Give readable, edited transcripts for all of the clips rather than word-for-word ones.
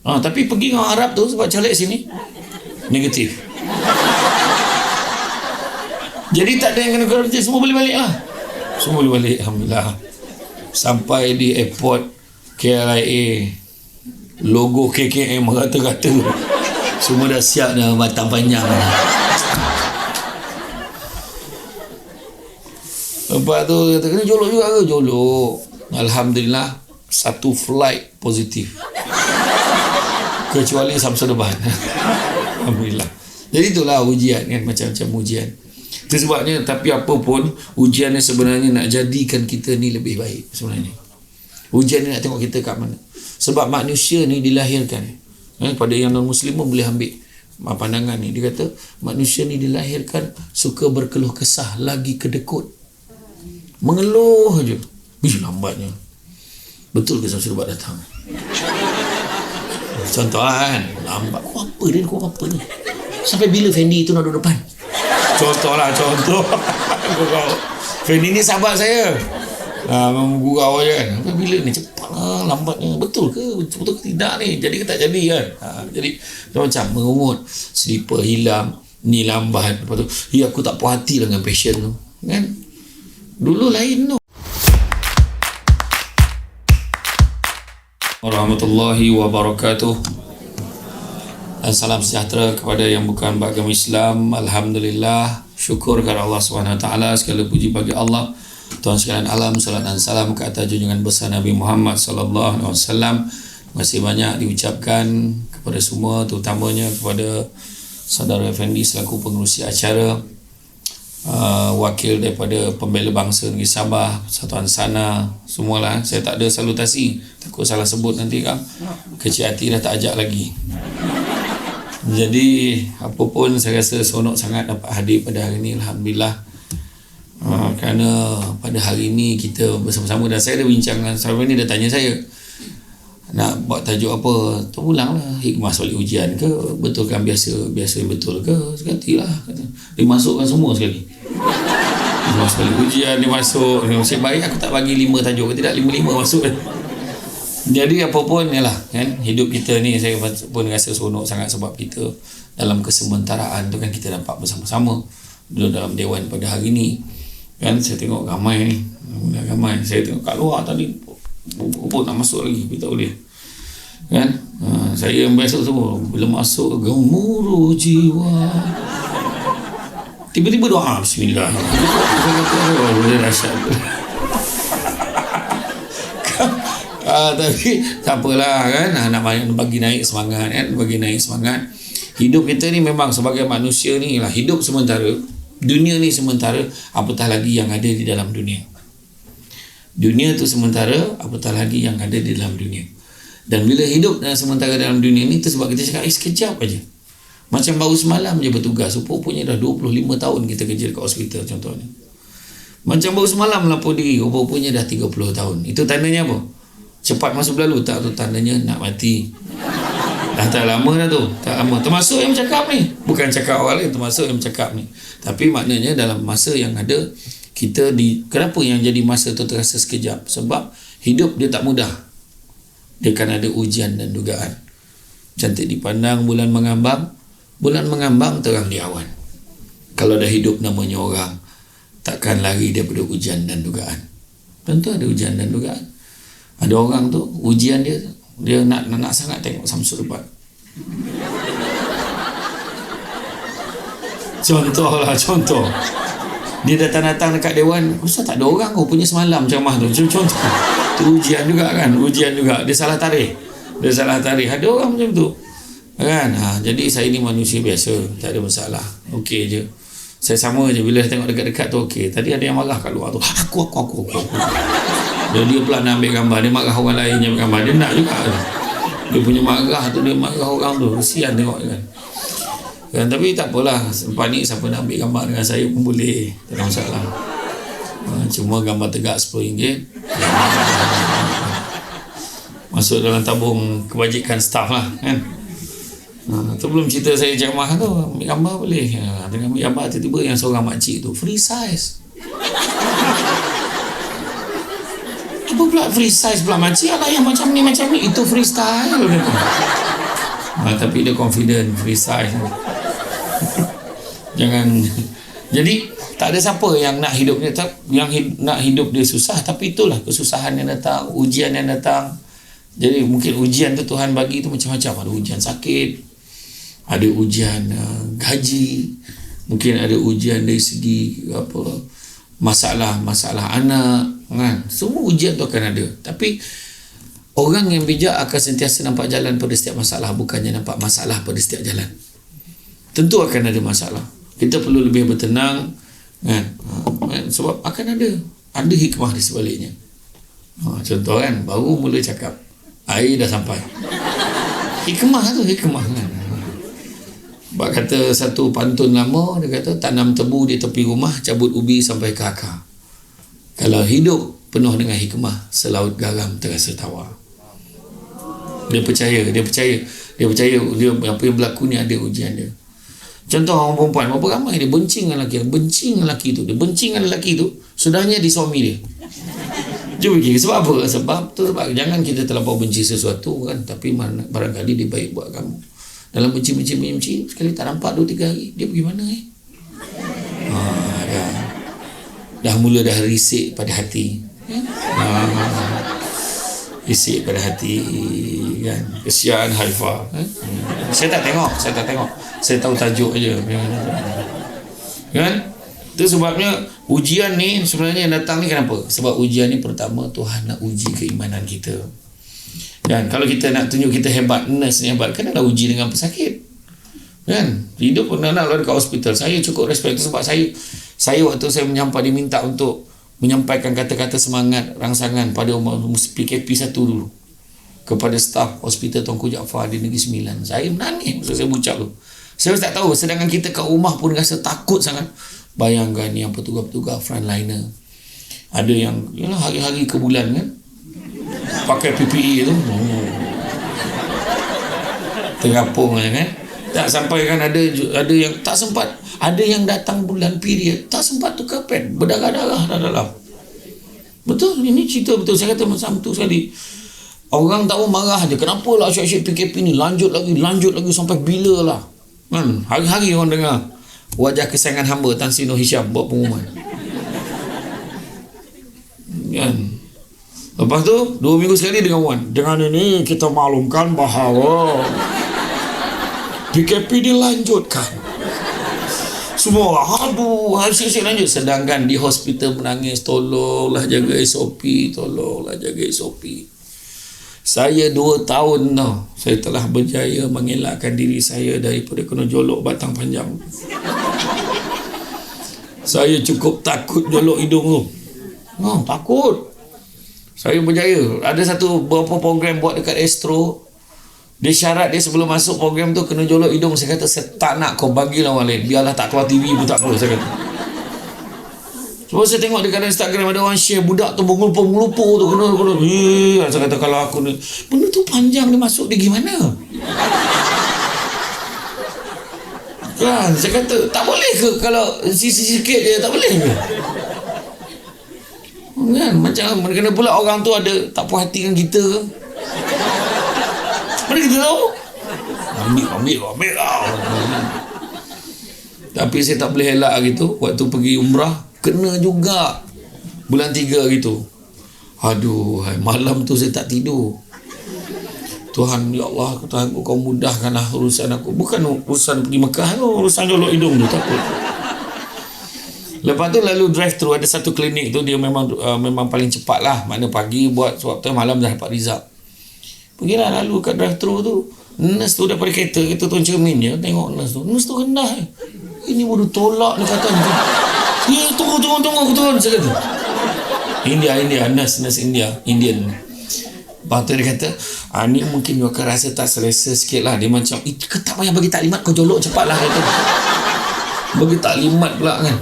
Tapi pergi dengan Arab tu sebab caleg sini negatif. Jadi tak ada yang kena kuarantin, semua boleh balik lah. Semua boleh balik, alhamdulillah. Sampai di airport KLIA, logo KKM rata-rata. Semua dah siap dah, batang panjang dah. Lepas tu kata, kena jolok juga ke? Jolok. Alhamdulillah, satu flight positif. Kecuali Samsul Depan. Alhamdulillah. Jadi itulah ujian kan, macam-macam ujian. Itu sebabnya, tapi apa pun ujian ni sebenarnya nak jadikan kita ni lebih baik sebenarnya. Ujian ni nak tengok kita kat mana. Sebab manusia ni dilahirkan, pada yang non-Muslim pun boleh ambil pandangan ni. Dia kata manusia ni dilahirkan suka berkeluh kesah, lagi kedekut, mengeluh je. Lambatnya. Betul ke Samsul Depan datang? Contoh kan, lambat. Kau apa dia? Kau apa ni? Sampai bila Fendi tu nak duduk depan? Contoh. Fendi ni sahabat saya. Gurau je kan. Sampai bila ni? Cepat lah, lambatnya. Betul ke? Betul ke tidak ni? Jadi ke tak jadi kan? Jadi macam mengungut, slipper hilang, ni lambat. Lepas tu, aku tak puas hati lah dengan passion tu. Kan? Dulu lain tu. Warahmatullahi wabarakatuh. Dan salam sejahtera kepada yang bukan beragama Islam. Alhamdulillah, syukur kepada Allah SWT. Segala puji bagi Allah, Tuhan sekalian alam. Salat dan salam ke atas junjungan besar Nabi Muhammad SAW. Terima kasih banyak diucapkan kepada semua, terutamanya kepada Saudara Effendi selaku pengerusi acara, wakil daripada Pembela Bangsa Negeri Sabah, Persatuan Sana, semualah. Saya tak ada salutasi, takut salah sebut nanti kan. Kecil hati dah tak ajak lagi. Jadi apa pun, saya rasa seronok sangat dapat hadir pada hari ini, alhamdulillah. Kerana pada hari ini kita bersama-sama, dan saya dah bincang dengan sahabat ni, dah tanya saya nak buat tajuk apa. Terulang lah, hikmah soal ujian ke, betul kan biasa betul ke, sekatilah dia masukkan semua sekali. Semua sekali ujian dia masuk. Nasib baik aku tak bagi 5 tajuk, tidak 5 masuk. Jadi apa pun yalah kan, hidup kita ni saya pun rasa seronok sangat sebab kita dalam kesementaraan tu kan, kita dapat bersama-sama duduk dalam dewan pada hari ni kan. Saya tengok ramai ni, saya tengok kat luar tadi pun nak masuk lagi, beritahu dia kan. Saya yang biasa semua bila masuk, gemuruh jiwa, tiba-tiba doa bismillah. Boleh dahsyat. Tapi tak apalah kan, nak bagi naik semangat kan, bagi naik semangat. Hidup kita ni memang sebagai manusia ni lah, hidup sementara, dunia ni sementara, apatah lagi yang ada di dalam dunia. Dunia tu sementara, apatah lagi yang ada di dalam dunia. Dan bila hidup sementara dalam dunia ni, tu sebab kita cakap sekejap aja. Macam baru semalam je bertugas, rupanya dah 25 tahun kita kerja dekat hospital contohnya. Macam baru semalam lapor diri, rupanya dah 30 tahun. Itu tandanya apa? Cepat masa berlalu. Tak, tu tandanya nak mati. Dah tak lama dah tu, tak lama. Termasuk yang bercakap ni, bukan cakap awal ni, termasuk yang bercakap ni. Tapi maknanya dalam masa yang ada, kita kenapa yang jadi masa tu terasa sekejap? Sebab hidup dia tak mudah. Dia kan ada ujian dan dugaan. Cantik dipandang bulan mengambang terang di awan. Kalau dah hidup namanya orang, takkan lari daripada ujian dan dugaan. Tentu ada ujian dan dugaan. Ada orang tu ujian dia nak sangat tengok Samsul Depan. Contoh dia datang dekat dewan, ustaz tak ada orang, punya semalam ceramah tu. Contoh tu ujian juga kan, dia salah tarikh. Ada orang macam tu kan. Jadi saya ni manusia biasa, tak ada masalah, okey je. Saya sama je, bila tengok dekat-dekat tu okey. Tadi ada yang marah kat luar tu, aku. Dia pula nak ambil gambar, dia marah orang lain yang ambil gambar, dia nak juga. Dia punya marah tu, dia marah orang tu, kesian tengok kan. Tapi tak apalah, lepas ni siapa nak ambil gambar dengan saya pun boleh, tak ada masalah. Cuma gambar tegak RM10 masuk dalam tabung kebajikan staff lah kan. Tu belum cerita saya ceramah tu, ambil gambar boleh. Dengan ambil gambar tiba-tiba yang seorang makcik tu free size. Apa pula free size pula makcik? Alah yang macam ni itu freestyle. Tapi dia confident, precise. Jangan. Jadi tak ada siapa yang nak hidup dia nak hidup dia susah, tapi itulah kesusahan yang datang, ujian yang datang. Jadi mungkin ujian tu Tuhan bagi tu macam-macam. Ada ujian sakit, ada ujian gaji, mungkin ada ujian dari segi masalah anak, kan? Semua ujian tu akan ada. Tapi orang yang bijak akan sentiasa nampak jalan pada setiap masalah, bukannya nampak masalah pada setiap jalan. Tentu akan ada masalah. Kita perlu lebih bertenang, kan? Sebab akan ada hikmah di sebaliknya. Contoh kan, baru mula cakap, air dah sampai. Hikmah kan. Sebab kata satu pantun lama, dia kata tanam tebu di tepi rumah, cabut ubi sampai ke akar. Kalau hidup penuh dengan hikmah, selaut garam terasa tawar. Dia percaya apa yang berlaku ni ada ujian dia. Contoh orang perempuan, berapa ramai dia benci dengan lelaki tu. Dia benci dengan lelaki tu, sudahnya di suami dia. Cuba fikir, sebab apa? Sebab jangan kita terlampau benci sesuatu kan, tapi barangkali dia baik buat kamu. Dalam benci, sekali tak nampak 2-3 hari, dia pergi mana dah mula risik pada hati. Risik pada hati kan. Kesian Haifa. Saya tak tengok. Saya tahu tajuk aja. Kan? Itu sebabnya ujian ni sebenarnya yang datang ni kenapa? Sebab ujian ni pertama Tuhan nak uji keimanan kita. Dan kalau kita nak tunjuk kita hebat, nurse ni hebat, kenalah uji dengan pesakit. Kan? Hidup pernah nak lalu kat hospital. Saya cukup respect sebab saya waktu saya diminta untuk menyampaikan kata-kata semangat rangsangan pada PKP 1 dulu kepada staf Hospital Tunku Jaafar di Negeri Sembilan. Saya menangis masa saya ucap tu. Saya tak tahu, sedangkan kita kat rumah pun rasa takut sangat. Bayangkan yang petugas-petugas frontliner, ada yang hari-hari ke bulan kan pakai PPE tu, terapung kan. Tak sampai kan ada yang tak sempat, ada yang datang bulan period tak sempat tukar pad, berdarah-darah dah dalam. Betul, ini cerita betul. Saya kata macam tu sekali. Orang tahu marah je, kenapa lah asyik-asyik PKP ni lanjut lagi sampai bila lah kan. Hari-hari orang dengar wajah kesayangan hamba Tan Sri Nur Hisham buat pengumuman kan. Lepas tu 2 minggu sekali dengan ini kita maklumkan bahawa PKP dilanjutkan. Semua asyik-asyik lanjut. Sedangkan di hospital menangis, tolonglah jaga SOP. Saya 2 tahun tau, saya telah berjaya mengelakkan diri saya daripada kena jolok batang panjang. Saya cukup takut jolok hidung tu. Takut. Saya berjaya. Ada beberapa program buat dekat Astro. Dia syarat dia sebelum masuk program tu kena jolok hidung. Saya kata, saya tak nak kau bagilah orang lain. Biarlah tak keluar TV pun tak apa, saya kata. Sebab saya tengok dekat Instagram ada orang share budak tu mengelupur tu kena. Saya kata kalau aku ni, benda tu panjang dia masuk dia gimana? Kan, saya kata tak boleh ke kalau sikit je, tak boleh ke? Kan, macam kena pula orang tu ada tak puas hati dengan kita ke? Mana kita tahu? Ambil lah. Tapi saya tak boleh elak gitu. Waktu pergi umrah kena juga bulan 3 gitu. Aduh, malam tu saya tak tidur. Tuhan, ya Allah, Tuhan, kau mudahkanlah urusan aku. Bukan urusan pergi Mekah tu, urusan jolok hidung tu, takut. Lepas tu lalu drive thru, ada satu klinik tu dia memang paling cepat lah. Mana pagi buat swab test, malam dah dapat result. Pergilah lalu kat drive thru tu, nurse tu daripada kereta tu cermin je, tengok nurse tu rendah. Ini baru tolak ni kata ni. Ya, tunggu aku turun, saya kata. India, nurse Indian. Lepas tu dia kata, ni mungkin you akan rasa tak selesa sikit lah. Dia macam, kau tak payah bagi taklimat, kau jolok cepat lah. Kata. Bagi taklimat pula kan.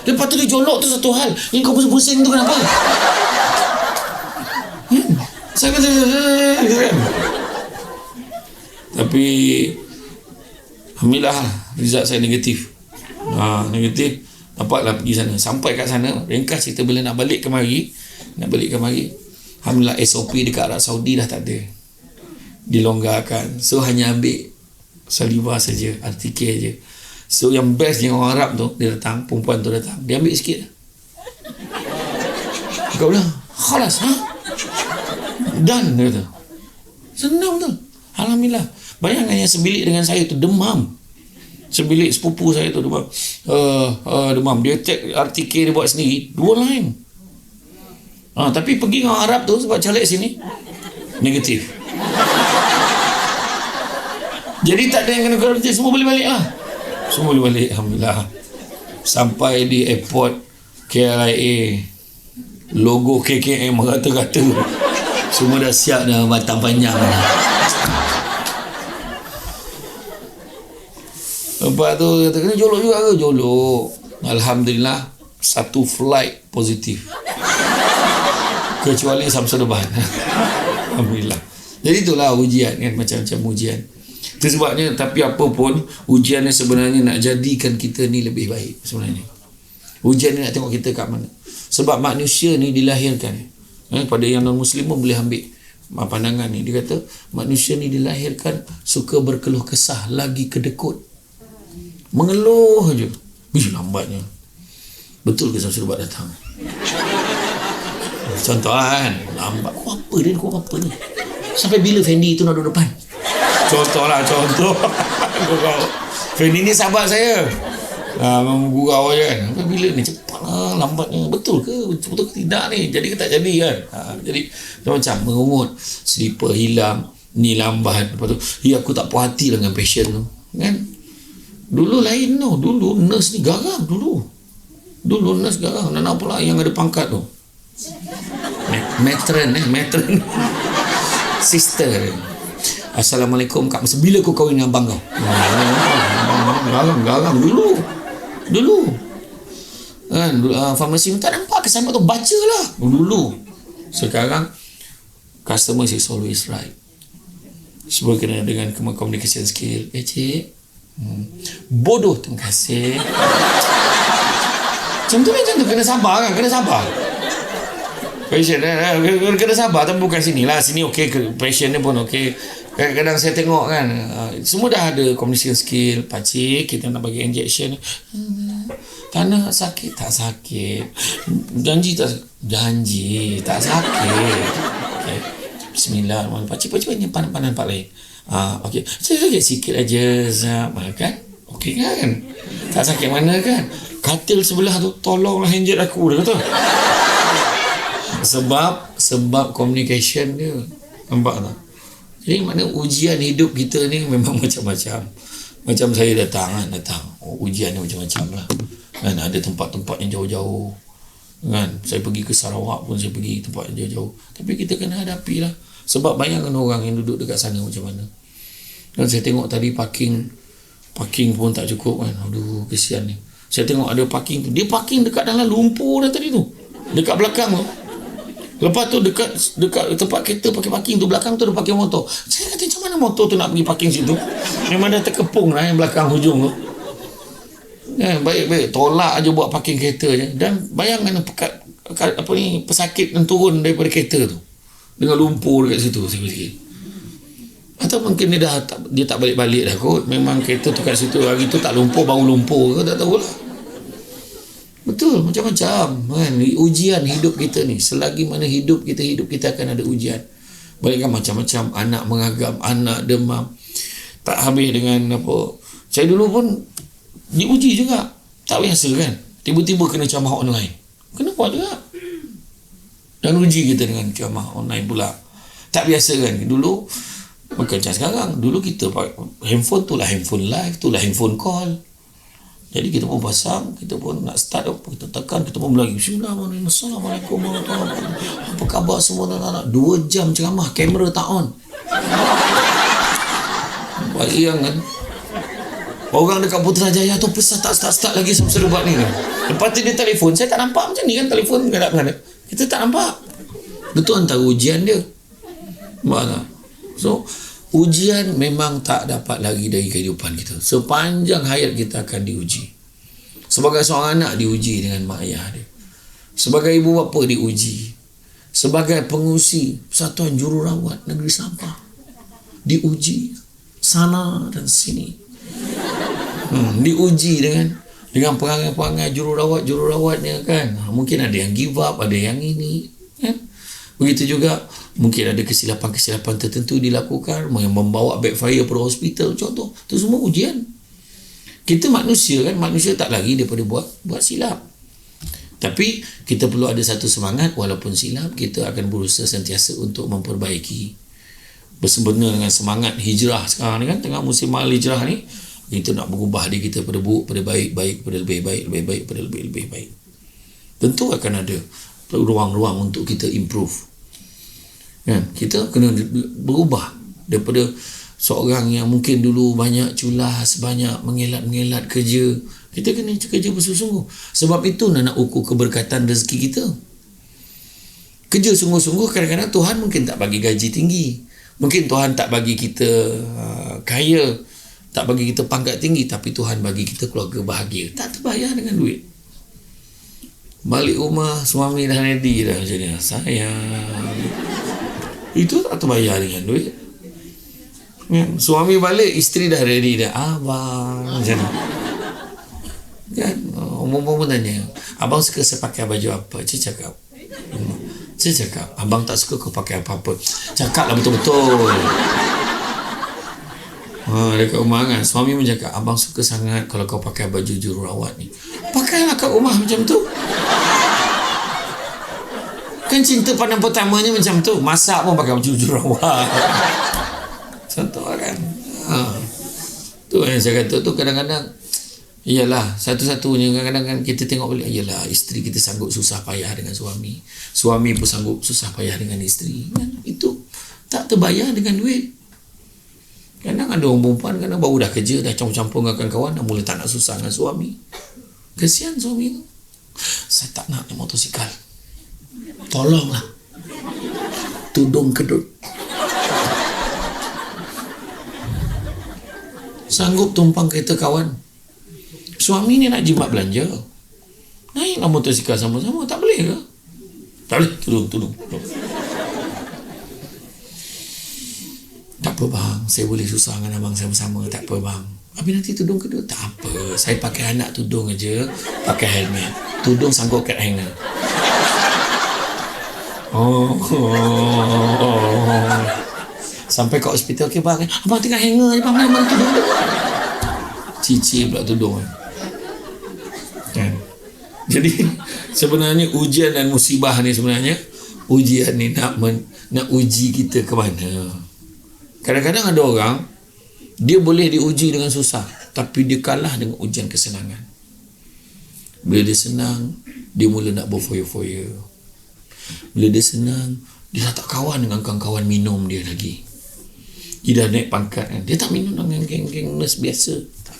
Lepas tu dia jolok tu satu hal. Yang kau pusing-pusing tu kenapa? Saya kata, tapi alhamdulillah result saya negatif. Negatif. Nampaklah pergi sana. Sampai kat sana, ringkas cerita bila nak balik kemari. Alhamdulillah SOP dekat Arab Saudi dah tak ada. dilonggarkan. So hanya ambil salivas saja, artikel je. So yang best dengan orang Arab tu, dia datang, perempuan tu datang, dia ambil sikit. Kau bilang, khalas, dan dia kata, senang tu. Alhamdulillah. Bayangkan yang sebilik dengan saya tu demam. Sebilik sepupu saya tu demam. Demam. Dia take artikel dia buat sendiri, 2 line. Tapi pergi dengan orang Arab tu sebab caleg sini negatif. Jadi tak ada yang kena kuarantin, semua boleh balik lah. Semua boleh balik, alhamdulillah. Sampai di airport KLIA, logo KKM rata-rata. Semua dah siap dah, batang panjang dah. Lepas tu kata, kena jolok juga ke? Jolok. Alhamdulillah, 1 flight positif. Kecuali Samsudabad. Alhamdulillah. Jadi itulah ujian kan, macam-macam ujian. Itu sebabnya, tapi apa pun, ujian ni sebenarnya nak jadikan kita ni lebih baik sebenarnya. Ujian ni nak tengok kita kat mana. Sebab manusia ni dilahirkan. Pada yang non-Muslim pun boleh ambil pandangan ni. Dia kata, manusia ni dilahirkan suka berkeluh kesah, lagi kedekut. Mengeluh je. Lambatnya. Betul ke Samsudabad datang? Contoh kan, lambat. Kau apa ni? Sampai bila Fendi tu nak duduk depan? Contoh. Fendi ni sahabat saya. Memang gurau je kan. Sampai bila ni? Cepat lah, lambatnya. Betul ke tidak ni? Jadi ke tak jadi kan? Jadi macam mengungut, slipper hilang, ni lambat. Lepas tu, aku tak puas hati lah dengan passion tu. Kan? Dulu lain tu. Dulu nurse ni garang dulu. Nurse garang. Dan apa lah yang ada pangkat tu? Matron. Sister. Assalamualaikum Kak, bila kau kahwin dengan abang kau? Garang dulu kan. Farmasi tak nampak kesan tu, baca lah dulu. Sekarang customer is always right. Semua kena dengan communication skill. Cik, bodoh, terima kasih. Macam tu kena sabar kan, kena sabar. Passion kena sabar, tapi bukan sinilah. Sini okey, passion dia pun okey. Kadang-kadang saya tengok kan, semua dah ada communication skill. Pakcik, kita nak bagi injection, tanah sakit tak sakit, janji tak sakit. Okay. Bismillahirrahmanirrahim. Pakcik panan pak lain. Okey, saya sakit sikit aja, kan? Okey kan? Tak sakit mana kan? Katil sebelah tu, tolonglah injek aku, dia kata. Sebab communication dia, nampak tak? Jadi mana ujian hidup kita ni memang macam-macam. Macam saya datang. Ujian ni macam-macam lah kan. Ada tempat-tempat yang jauh-jauh kan. Saya pergi ke Sarawak pun, saya pergi tempat yang jauh-jauh. Tapi kita kena hadapi lah. Sebab bayangkan orang yang duduk dekat sana macam mana. Dan saya tengok tadi parking pun tak cukup kan. Aduh, kesian ni. Saya tengok ada parking tu, dia parking dekat dalam lumpur dah tadi tu, dekat belakang tu. Lepas tu dekat tempat kereta pakai parking tu, belakang tu ada parking motor. Saya kata, macam mana motor tu nak pergi parking situ? Memang dah terkepung lah yang belakang hujung tu. Baik-baik tolak aja buat parking kereta je. Dan bayangkan pesakit yang turun daripada kereta tu dengan lumpur dekat situ sikit-sikit. Atau mungkin dia tak balik-balik dah kot. Memang kereta tu kat situ hari tu tak lumpur, baru lumpur ke, tak tahulah. Betul, macam-macam kan. Ujian hidup kita ni, selagi mana hidup kita akan ada ujian. Bayangkan macam-macam, anak mengagam, anak demam, tak habis dengan apa. Saya dulu pun diuji juga, tak biasa kan. Tiba-tiba kena ceramah online, kena buat juga. Dan uji kita dengan ceramah online pula, tak biasa kan. Dulu bukan macam sekarang. Dulu kita handphone tu lah handphone live, tu lah handphone call. Jadi kita pun pasang, kita pun nak start apa, kita tekan, kita pun berlagi. Bismillahirrahmanirrahim. Assalamualaikum warahmatullahi wabarakatuh. Apa khabar semua anak-anak? 2 jam ceramah, kamera tak on. Bayangkan orang dekat Putrajaya tu pesan tak start lagi Samsudabad ni kan. Lepas tu dia telefon, saya tak nampak macam ni kan, telefon kadang-kadang kita tak nampak. Betul antara ujian dia. Mana? So ujian memang tak dapat lagi dari kehidupan kita. Sepanjang hayat kita akan diuji. Sebagai seorang anak diuji dengan mak ayah dia. Sebagai ibu bapa diuji. Sebagai pengurusi Persatuan Jururawat Negeri Sabah diuji sana dan sini. Diuji dengan perangai-perangai jururawatnya kan. Mungkin ada yang give up, ada yang ini kan. Begitu juga mungkin ada kesilapan-kesilapan tertentu dilakukan yang membawa backfire pada hospital contoh. Itu semua ujian. Kita manusia kan, manusia tak lari daripada buat silap. Tapi kita perlu ada satu semangat, walaupun silap kita akan berusaha sentiasa untuk memperbaiki. Bersempena dengan semangat hijrah sekarang ni kan, tengah musim hijrah ni, kita nak berubah diri kita pada buruk pada baik, pada lebih baik, lebih baik pada lebih baik. Tentu akan ada ruang-ruang untuk kita improve. Kan? Kita kena berubah daripada seorang yang mungkin dulu banyak culas, banyak mengelat-mengelat kerja. Kita kena kerja bersungguh-sungguh. Sebab itu nak ukur keberkatan rezeki kita. Kerja sungguh-sungguh, kadang-kadang Tuhan mungkin tak bagi gaji tinggi. Mungkin Tuhan tak bagi kita kaya, tak bagi kita pangkat tinggi, tapi Tuhan bagi kita keluarga bahagia. Tak terbayar dengan duit. Balik rumah, suami dah ready dah macam ni. Sayang. Itu tak terbayar dengan duit. Suami balik, isteri dah ready dah. Abang macam ni. Kan? Umum-umum tanya, abang suka saya pakai baju apa? Saya cakap, abang tak suka kau pakai apa-apa. Cakap lah betul-betul. Dekat rumah kan, suami pun cakap, abang suka sangat kalau kau pakai baju jururawat ni. Pakailah kat rumah macam tu. Kan cinta pandang pertamanya macam tu. Masak pun pakai baju jururawat. Contoh kan. Tu yang saya kata tu, kadang-kadang iyalah, satu-satunya kadang-kadang kan kita tengok balik, iyalah isteri kita sanggup susah payah dengan suami pun sanggup susah payah dengan isteri kan? Itu tak terbayar dengan duit. Kadang ada orang perempuan kadang baru dah kerja, dah campur-campur dengan kawan, dah mula tak nak susah dengan suami. Kesian suami tu. Saya tak nak naik motosikal, tolonglah, tudung kedut. Sanggup tumpang kereta kawan, suami ni nak jimat belanja, naiklah motosikal sama-sama. Tak boleh ke? Tak boleh. Tudung. Tak apa bang, saya boleh susah dengan abang saya bersama. Tak apa bang. Habis nanti tudung kedua, tak apa, saya pakai anak tudung aja, pakai helmet, tudung sanggup kat hanger. Sampai kat hospital, okay bang, abang tengah hanger je bang, mana tudung tu. Cici pula tudung kan. Jadi sebenarnya ujian dan musibah ni, sebenarnya ujian ni nak uji kita ke mana. Kadang-kadang ada orang, dia boleh diuji dengan susah, tapi dia kalah dengan ujian kesenangan. Bila dia senang, dia mula nak berfoya-foya. Bila dia senang, dia dah tak kawan dengan kawan-kawan minum dia lagi. Dia dah naik pangkat kan. Dia tak minum dengan geng-geng nurse biasa. Tak.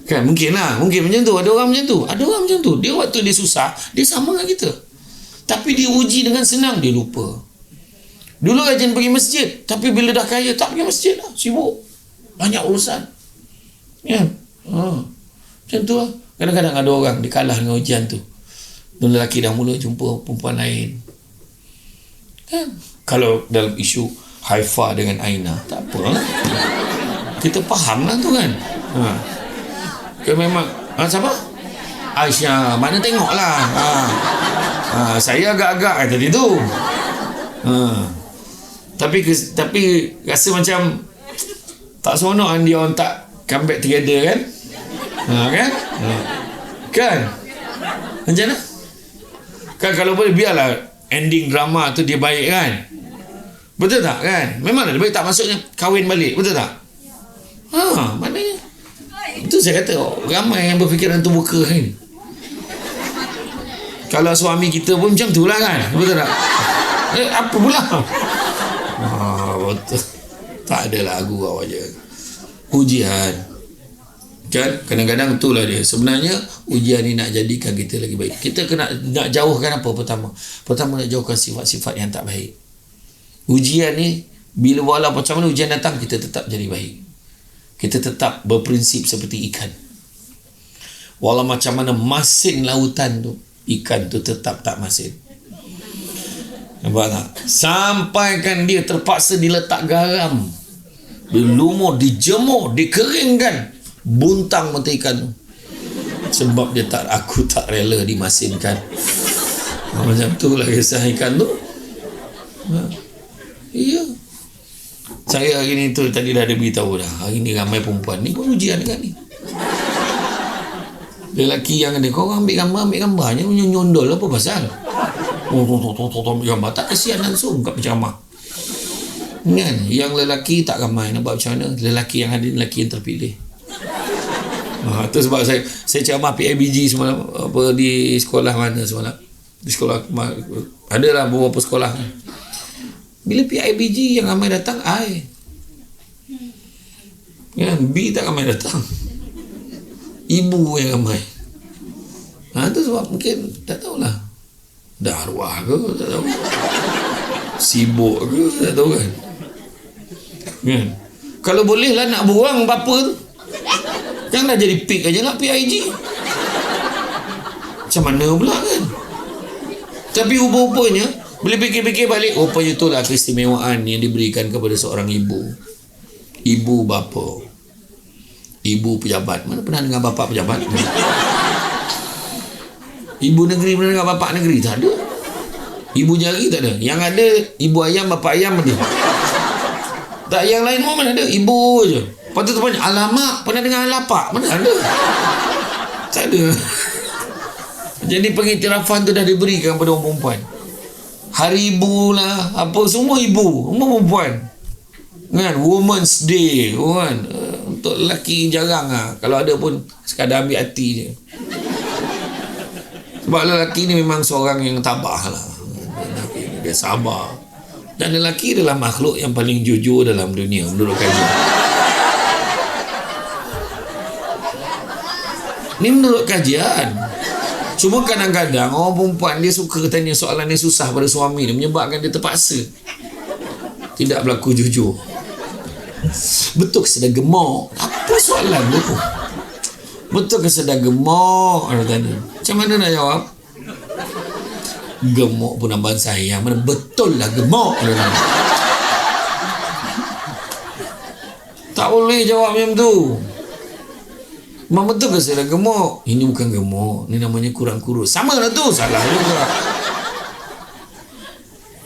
Kan mungkin macam tu. Ada orang macam tu. Dia waktu dia susah, dia sama dengan kita. Tapi dia uji dengan senang, dia lupa. Dulu rajin pergi masjid, tapi bila dah kaya tak pergi masjid lah, sibuk, banyak urusan. Ya. Macam tu lah. Kadang-kadang ada orang dia kalah dengan ujian tu. Dan lelaki dah mula jumpa perempuan lain. Kan? Kalau dalam isu Haifa dengan Aina, tak apa lah. Kita faham lah tu kan. Kan memang siapa? Aisyah. Mana tengok lah. Saya agak-agak tadi tu. Tapi rasa macam tak seronok kan dia orang tak come back together kan. Kan macam mana kan, kalau boleh biarlah ending drama tu dia baik kan. Betul tak kan? Memang lebih baik tak, maksudnya kahwin balik, betul tak? Maknanya itu saya kata, ramai yang berfikiran terbuka kan. Kalau suami kita pun macam tu lah kan, betul tak? Apa pula? Betul. Tak ada lagu awak je. Ujian kan, kadang-kadang itulah dia. Sebenarnya ujian ni nak jadikan kita lagi baik. Kita kena nak jauhkan apa pertama nak jauhkan sifat-sifat yang tak baik. Ujian ni, bila walaupun macam mana ujian datang, kita tetap jadi baik. Kita tetap berprinsip seperti ikan. Walau macam mana masin lautan tu, ikan tu tetap tak masin. Nampak tak? Sampaikan dia terpaksa diletak garam, dilumur, dijemur, dikeringkan, buntang mata ikan tu. Sebab dia tak, aku tak rela dimasinkan. Macam tu lah kisah ikan tu. Iya. Saya hari ni tu tadi dah ada beritahu dah. Hari ni ramai perempuan ni pun ujian dekat ni. Lelaki yang ada, kau ambil gambarnya nyondol apa pasal? Ambil gambar, tak kesian langsung kat penceramah kan? Yang lelaki tak ramai, nak buat macam mana? Lelaki yang ada, lelaki yang terpilih. Tu sebab saya ceramah PIBG semalam, apa, di sekolah mana semalam, di sekolah adalah beberapa sekolah. Bila PIBG yang ramai datang I kan, B tak ramai datang, ibu yang ramai. Tu sebab mungkin tak tahulah, dah arwah ke tak tahu, sibuk ke tak tahu kan. Kalau boleh lah nak buang apa-apa tu, jangan dah jadi pig aja lah PIG. Macam mana pula kan. Tapi rupa-rupanya bila fikir-fikir balik, rupanya itulah keistimewaan yang diberikan kepada seorang ibu bapa, ibu pejabat. Mana pernah dengar bapa pejabat? Ibu negeri pernah dengar bapa negeri? Tak ada. Ibu jari tak ada. Yang ada ibu ayam, bapa ayam ada. Tak, yang lain mana ada, ibu je. Lepas tu banyak alamak, pernah dengar lapak? Mana ada. Tak ada. Jadi pengiktirafan tu dah diberikan kepada orang perempuan. Hari ibu lah, apa semua ibu, semua perempuan kan. Women's Day kan. Untuk lelaki jarang lah. Kalau ada pun sekadar ambil hati je. Sebab lelaki ni memang seorang yang tabah lah. Dia sabar. Dan lelaki adalah makhluk yang paling jujur dalam dunia menurut kajian. Ni menurut kajian. Cuma kadang-kadang orang perempuan dia suka tanya soalan yang susah pada suami dia, menyebabkan dia terpaksa tidak berlaku jujur. Betul ke sedang gemuk? Apa soalan tu? Betul ke sedang gemuk? Ada tanya. Macam mana nak jawab? Gemuk pun abang sayang. Mana betul lah gemuk. Ada tanya. Tak boleh jawab macam tu. Mak, betul ke saya dah gemuk? Ini bukan gemuk, ini namanya kurang kurus. Sama lah tu, salah juga.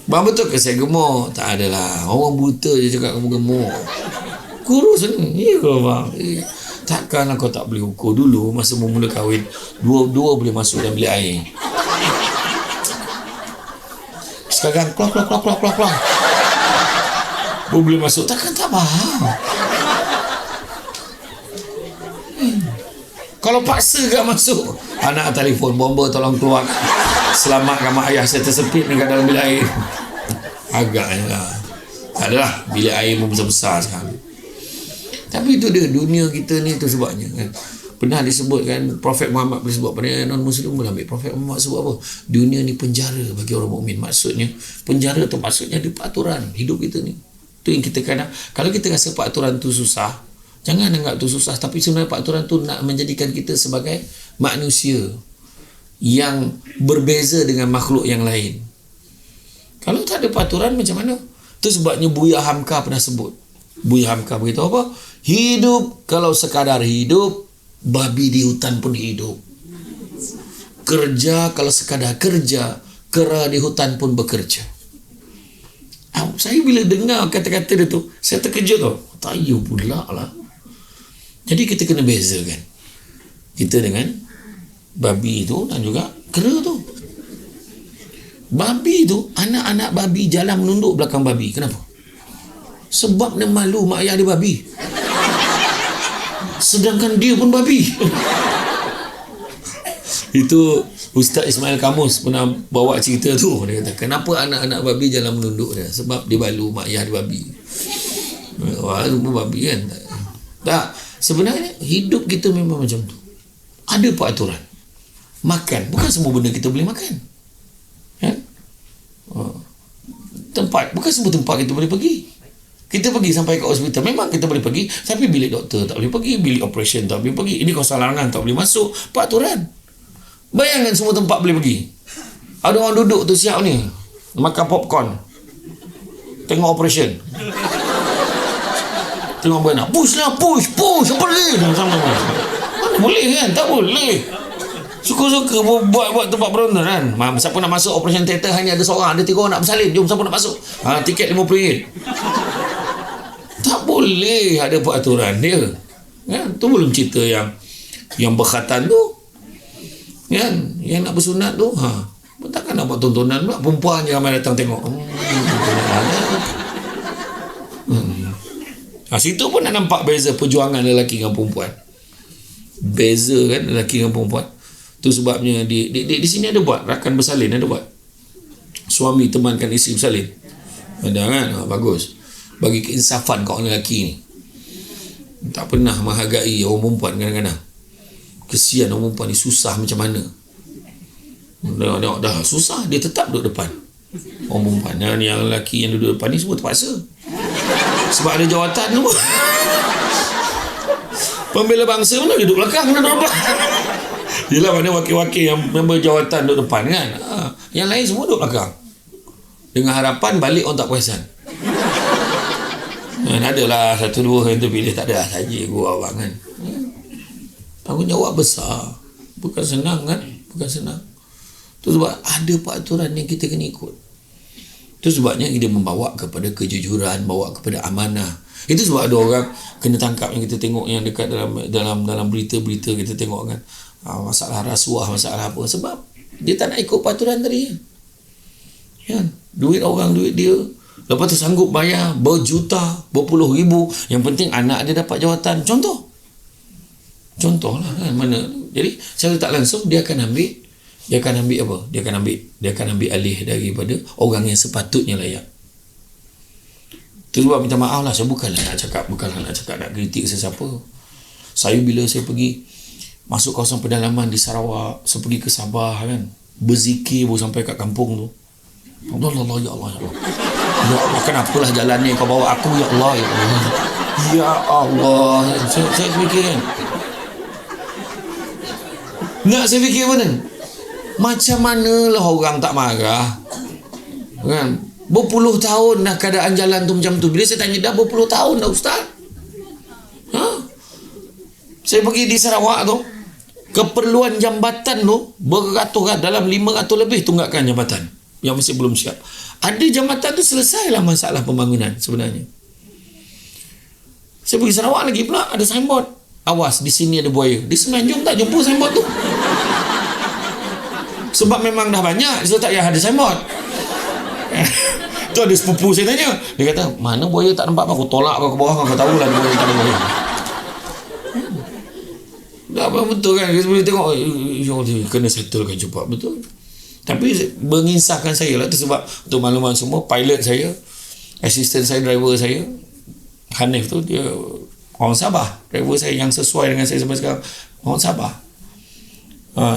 Bang, betul ke saya gemuk? Tak adalah, orang buta je cakap kamu gemuk. Kurus ni? Ya bang. Takkanlah kau tak boleh ukur dulu masa mula kahwin. Dua boleh masuk dalam bilik air. Sekarang klok. Boleh masuk, takkan tak faham. Kalau paksa gak masuk, anak telefon, bomba tolong keluar, selamatkan mak ayah saya tersepit dekat dalam bilik air. Agaknya lah. Adalah bilik air pun besar-besar sekarang. Tapi itu dia, dunia kita ni tu sebabnya kan. Pernah disebutkan, Prophet Muhammad boleh sebut pada non-Muslim boleh ambil. Prophet Muhammad sebut apa? Dunia ni penjara bagi orang mukmin. Maksudnya penjara tu maksudnya ada peraturan hidup kita ni. Tu yang kita kadang, kalau kita rasa peraturan tu susah, jangan anggap tu susah, tapi sebenarnya peraturan tu nak menjadikan kita sebagai manusia yang berbeza dengan makhluk yang lain. Kalau tak ada peraturan macam mana? Itu sebabnya Buya Hamka pernah sebut. Buya Hamka beritahu apa? Hidup kalau sekadar hidup, babi di hutan pun hidup. Kerja kalau sekadar kerja, kera di hutan pun bekerja. Saya bila dengar kata-kata dia tu, saya terkejut tau. Tayu pula lah. Jadi kita kena bezakan kita dengan babi tu dan juga kera tu. Babi tu, anak-anak babi jalan menunduk belakang babi. Kenapa? Sebab dia malu mak ayah dia babi. Sedangkan dia pun babi. Itu Ustaz Ismail Kamus pernah bawa cerita tu. Dia kata, kenapa anak-anak babi jalan menunduk dia? Sebab dia malu mak ayah dia babi. Wah, semua babi kan. Tak. Sebenarnya hidup kita memang macam tu. Ada peraturan. Makan, bukan semua benda kita boleh makan. Kan? Tempat, bukan semua tempat kita boleh pergi. Kita pergi sampai ke hospital, memang kita boleh pergi, tapi bilik doktor tak boleh pergi, bilik operation tak boleh pergi, ini kawasan larangan tak boleh masuk. Peraturan. Bayangkan semua tempat boleh pergi. Ada orang duduk tu siap ni makan popcorn, tengok operation, tengok beranak, push apa ni sama-sama. Mana boleh kan? Tak boleh. Suka-suka buat tempat penonton kan. Siapa nak masuk operation theater, hanya ada seorang, ada 3 orang nak bersalin, jom siapa nak masuk, tiket RM50. Tak boleh, ada peraturan dia kan. Tu belum cerita yang berkhatan tu kan, yang nak bersunat tu takkan nak buat tontonan pula, perempuan je ramai datang tengok. Situ pun nak nampak beza perjuangan lelaki dengan perempuan. Beza kan lelaki dengan perempuan. Tu sebabnya di sini ada buat rakan bersalin, ada buat suami temankan isteri bersalin, ada kan. Bagus, bagi keinsafan kat orang lelaki ni. Tak pernah menghargai orang perempuan kadang-kadang. Kesian orang perempuan ni, susah macam mana. Dah susah, dia tetap duduk depan. Orang perempuan dan yang lelaki yang duduk depan ni semua terpaksa sebab ada jawatan tu. Pembela bangsa mana duduk belakang, mana duduk belakang. Yelah, mana wakil-wakil yang member jawatan duduk depan kan. Yang lain semua duduk belakang dengan harapan balik orang tak perasan. Adalah 1-2 yang terpilih, tak ada saja gua abang kan. Tanggungjawab besar, bukan senang kan, bukan senang. Tu sebab ada peraturan yang kita kena ikut. Tu sebabnya dia membawa kepada kejujuran, bawa kepada amanah. Itu sebab ada orang kena tangkap yang kita tengok yang dekat dalam berita-berita kita tengok kan. Masalah rasuah, masalah apa, sebab dia tak nak ikut peraturan tadi kan. Duit orang, duit dia, lepas tu sanggup bayar berjuta, berpuluh ribu, yang penting anak dia dapat jawatan. Contohlah kan, mana. Jadi secara tak langsung dia akan ambil apa? Dia akan ambil alih daripada orang yang sepatutnya layak. Itu sebab minta maaf lah, saya bukanlah nak cakap nak kritik sesiapa. Saya bila saya pergi masuk kawasan pedalaman di Sarawak, saya pergi ke Sabah kan, berzikir baru sampai kat kampung tu. Allah, ya Allah. Ya Allah, kenapalah jalan ni kau bawa aku, ya Allah, ya Allah. Ya Allah. Saya fikir kan. Saya fikir mana? Macam manalah orang tak marah kan? Berpuluh tahun dah keadaan jalan tu macam tu. Bila saya tanya, dah berpuluh tahun dah Ustaz. Saya pergi di Sarawak tu, keperluan jambatan tu beratus, dalam 500 lebih tunggakan jambatan yang masih belum siap. Ada jambatan tu selesailah masalah pembangunan sebenarnya. Saya pergi Sarawak lagi pula, ada signboard, awas di sini ada buaya. Di Semenanjung tak jumpa signboard tu. Sebab memang dah banyak, so tak payah ada signboard. Tu ada sepupu saya tanya, dia kata, mana buaya tak nampak, aku tolak kau ke bawah, kau tahulah buaya tak ada buaya. Dah betul kan, kita boleh tengok, kena settlekan cepat, betul. Tapi mengisahkan saya lah tu, sebab untuk makluman semua, pilot saya, assistant saya, driver saya, Hanif tu, dia orang Sabah. Driver saya yang sesuai dengan saya sampai sekarang, orang Sabah.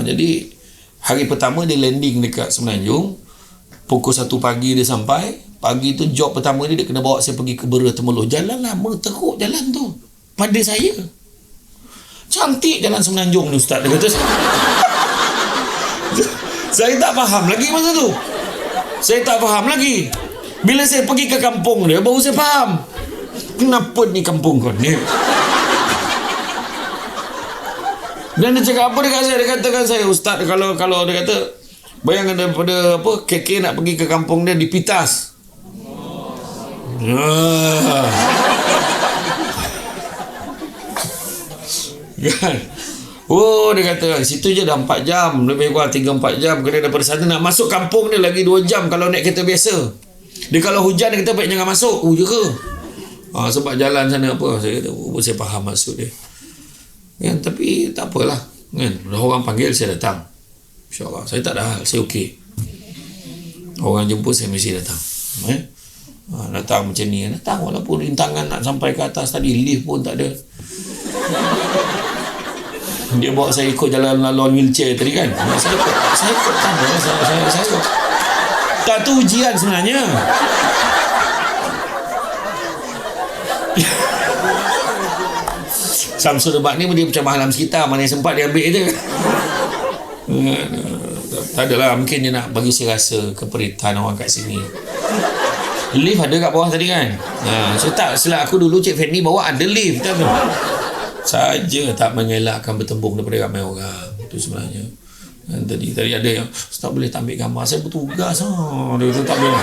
Jadi hari pertama dia landing dekat Semenanjung, pukul 1 pagi dia sampai. Pagi tu job pertama dia kena bawa saya pergi ke Bera Temeloh. Jalan lama teruk jalan tu pada saya. Cantik jalan Semenanjung ni Ustaz, dia kata. Saya tak faham lagi masa tu. Saya tak faham lagi. Bila saya pergi ke kampung dia, baru saya faham. Kenapa ni kampung kau ni? Dan dia cakap apa dekat saya? Dia katakan saya, Ustaz, kalau dia kata, bayangkan daripada apa, KK nak pergi ke kampung dia di Pitas. Kan? Dia kata situ je dah 4 jam, lebih kurang 3-4 jam. Kena daripada sana nak masuk kampung dia lagi 2 jam kalau naik kereta biasa. Dia kalau hujan dia kata baik jangan masuk. Ya ke? Sebab jalan sana apa. Saya kata, saya faham maksud dia. Kan? Tapi tak apalah kan? Orang panggil saya datang, InsyaAllah. Saya tak ada hal, saya okey. Orang jemput saya mesti datang. Datang macam ni, datang walaupun rintangan nak sampai ke atas tadi, lift pun tak ada. Dia bawa saya ikut jalan laluan wheelchair tadi kan. Saya ikut tak ada. Saya ikut. Tak, tu ujian sebenarnya. Samsul Debat ni dia macam malam sekitar, mana yang sempat dia ambil je. Tak adalah, mungkin dia nak bagi saya rasa keperitan orang kat sini. Lift ada kat bawah tadi kan. So tak silap aku dulu Cik Fendi bawa ada lift tak tu. Saja tak mengelakkan bertembung daripada ramai orang. Itu sebenarnya. Dan tadi ada yang tak boleh tak ambil gambar, saya bertugas dia kata tak boleh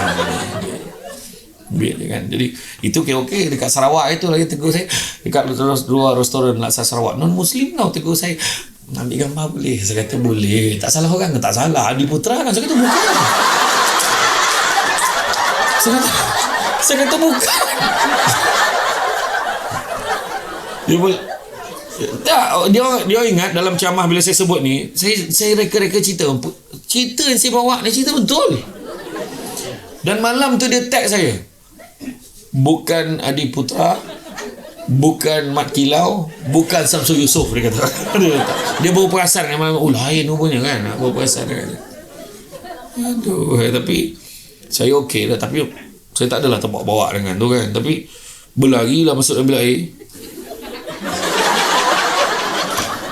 ambil kan. Jadi itu okey dekat Sarawak itu lagi tegur saya dekat dua restoran Laksa Sarawak non muslim tau, tegur saya ambil gambar boleh. Saya kata boleh, tak salah orang ke? Tak salah, Adi Putra kan. Saya kata bukan. Saya kata bukan. Dia ingat dalam ceramah bila saya sebut ni, saya reka-reka cerita yang saya bawa ni cerita betul. Dan malam tu dia tag saya, bukan Adi Putra, bukan Mat Kilau, bukan Samsul Yusof. Dia kata dia baru perasan memang lain rupanya kan, baru perasan kan. Aduh, tapi saya okey lah. Tapi saya tak adalah terbawa dengan tu kan. Tapi berlari lah masuk dalam bilik air.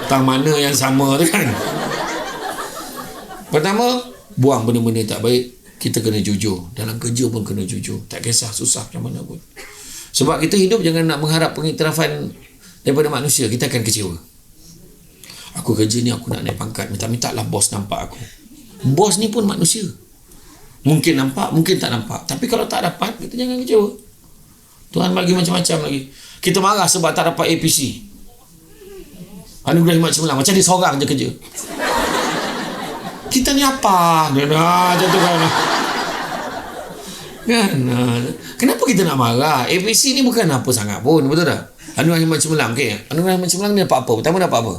Tang mana yang sama tu kan. Pertama, buang benda-benda tak baik. Kita kena jujur. Dalam kerja pun kena jujur. Tak kisah susah macam mana pun. Sebab kita hidup jangan nak mengharap pengiktirafan daripada manusia. Kita akan kecewa. Aku kerja ni aku nak naik pangkat. Minta-minta lah bos nampak aku. Bos ni pun manusia. Mungkin nampak, mungkin tak nampak. Tapi kalau tak dapat, kita jangan kecewa. Tuhan bagi macam-macam lagi. Kita marah sebab tak dapat APC. Anugerah Hikmat Cemerlang. Macam dia seorang je kerja. Kita ni apa? Dia macam tu kan. Kenapa kita nak marah? APC ni bukan apa sangat pun. Betul tak? Anugerah Hikmat Cemerlang. Okay. Anugerah Hikmat Cemerlang ni dapat apa? Pertama dapat apa?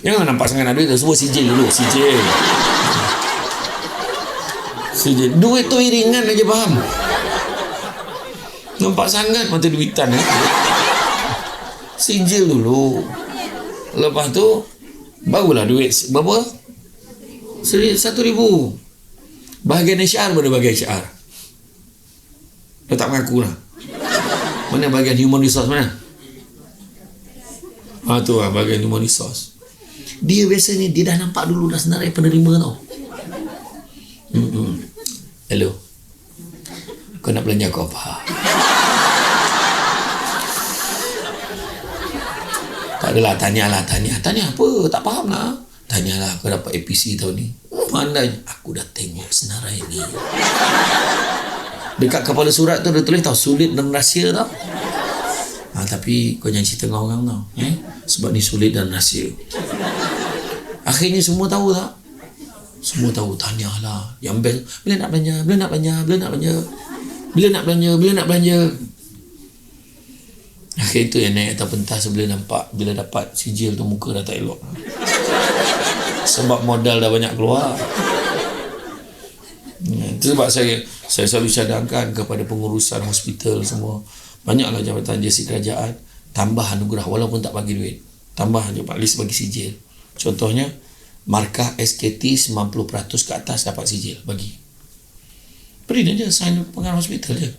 Jangan nampak sangat nak duit tu. Semua sijil dulu. Sijil. Duit tu iringan aja faham. Nampak sangat mata duitan. Sijil dulu. Lepas tu barulah duit berapa? 1,000. Bahagian HR pada bahagian HR. Dia tak mengaku lah. Mana bahagian human resource mana? Tu lah bahagian human resource. Dia biasanya dia dah nampak dulu dah senarai penerima tau. Hello, kau nak belanja kau apa? Tak adalah, tanya apa, tak faham lah. Tanyalah kau dapat APC tahun ni. Pandai, aku dah tengok senarai ni. Dekat kepala surat tu dia tulis tau, sulit dan rahsia tau. Tapi kau jangan cerita dengan orang tau, sebab ni sulit dan rahsia. Akhirnya semua tahu tak? Semua tahu. Tanyalah yang best, bila nak belanja. Akhir itu yang naik atas pentas bila dapat sijil tu muka dah tak elok. Sebab modal dah banyak keluar. Itu sebab saya selalu cadangkan kepada pengurusan hospital semua. Banyaklah jabatan jasi kerajaan tambah anugerah walaupun tak bagi duit. Tambah je at least bagi sijil. Contohnya markah SKT 90% ke atas dapat sijil bagi. Beri dia sign pengarah hospital je.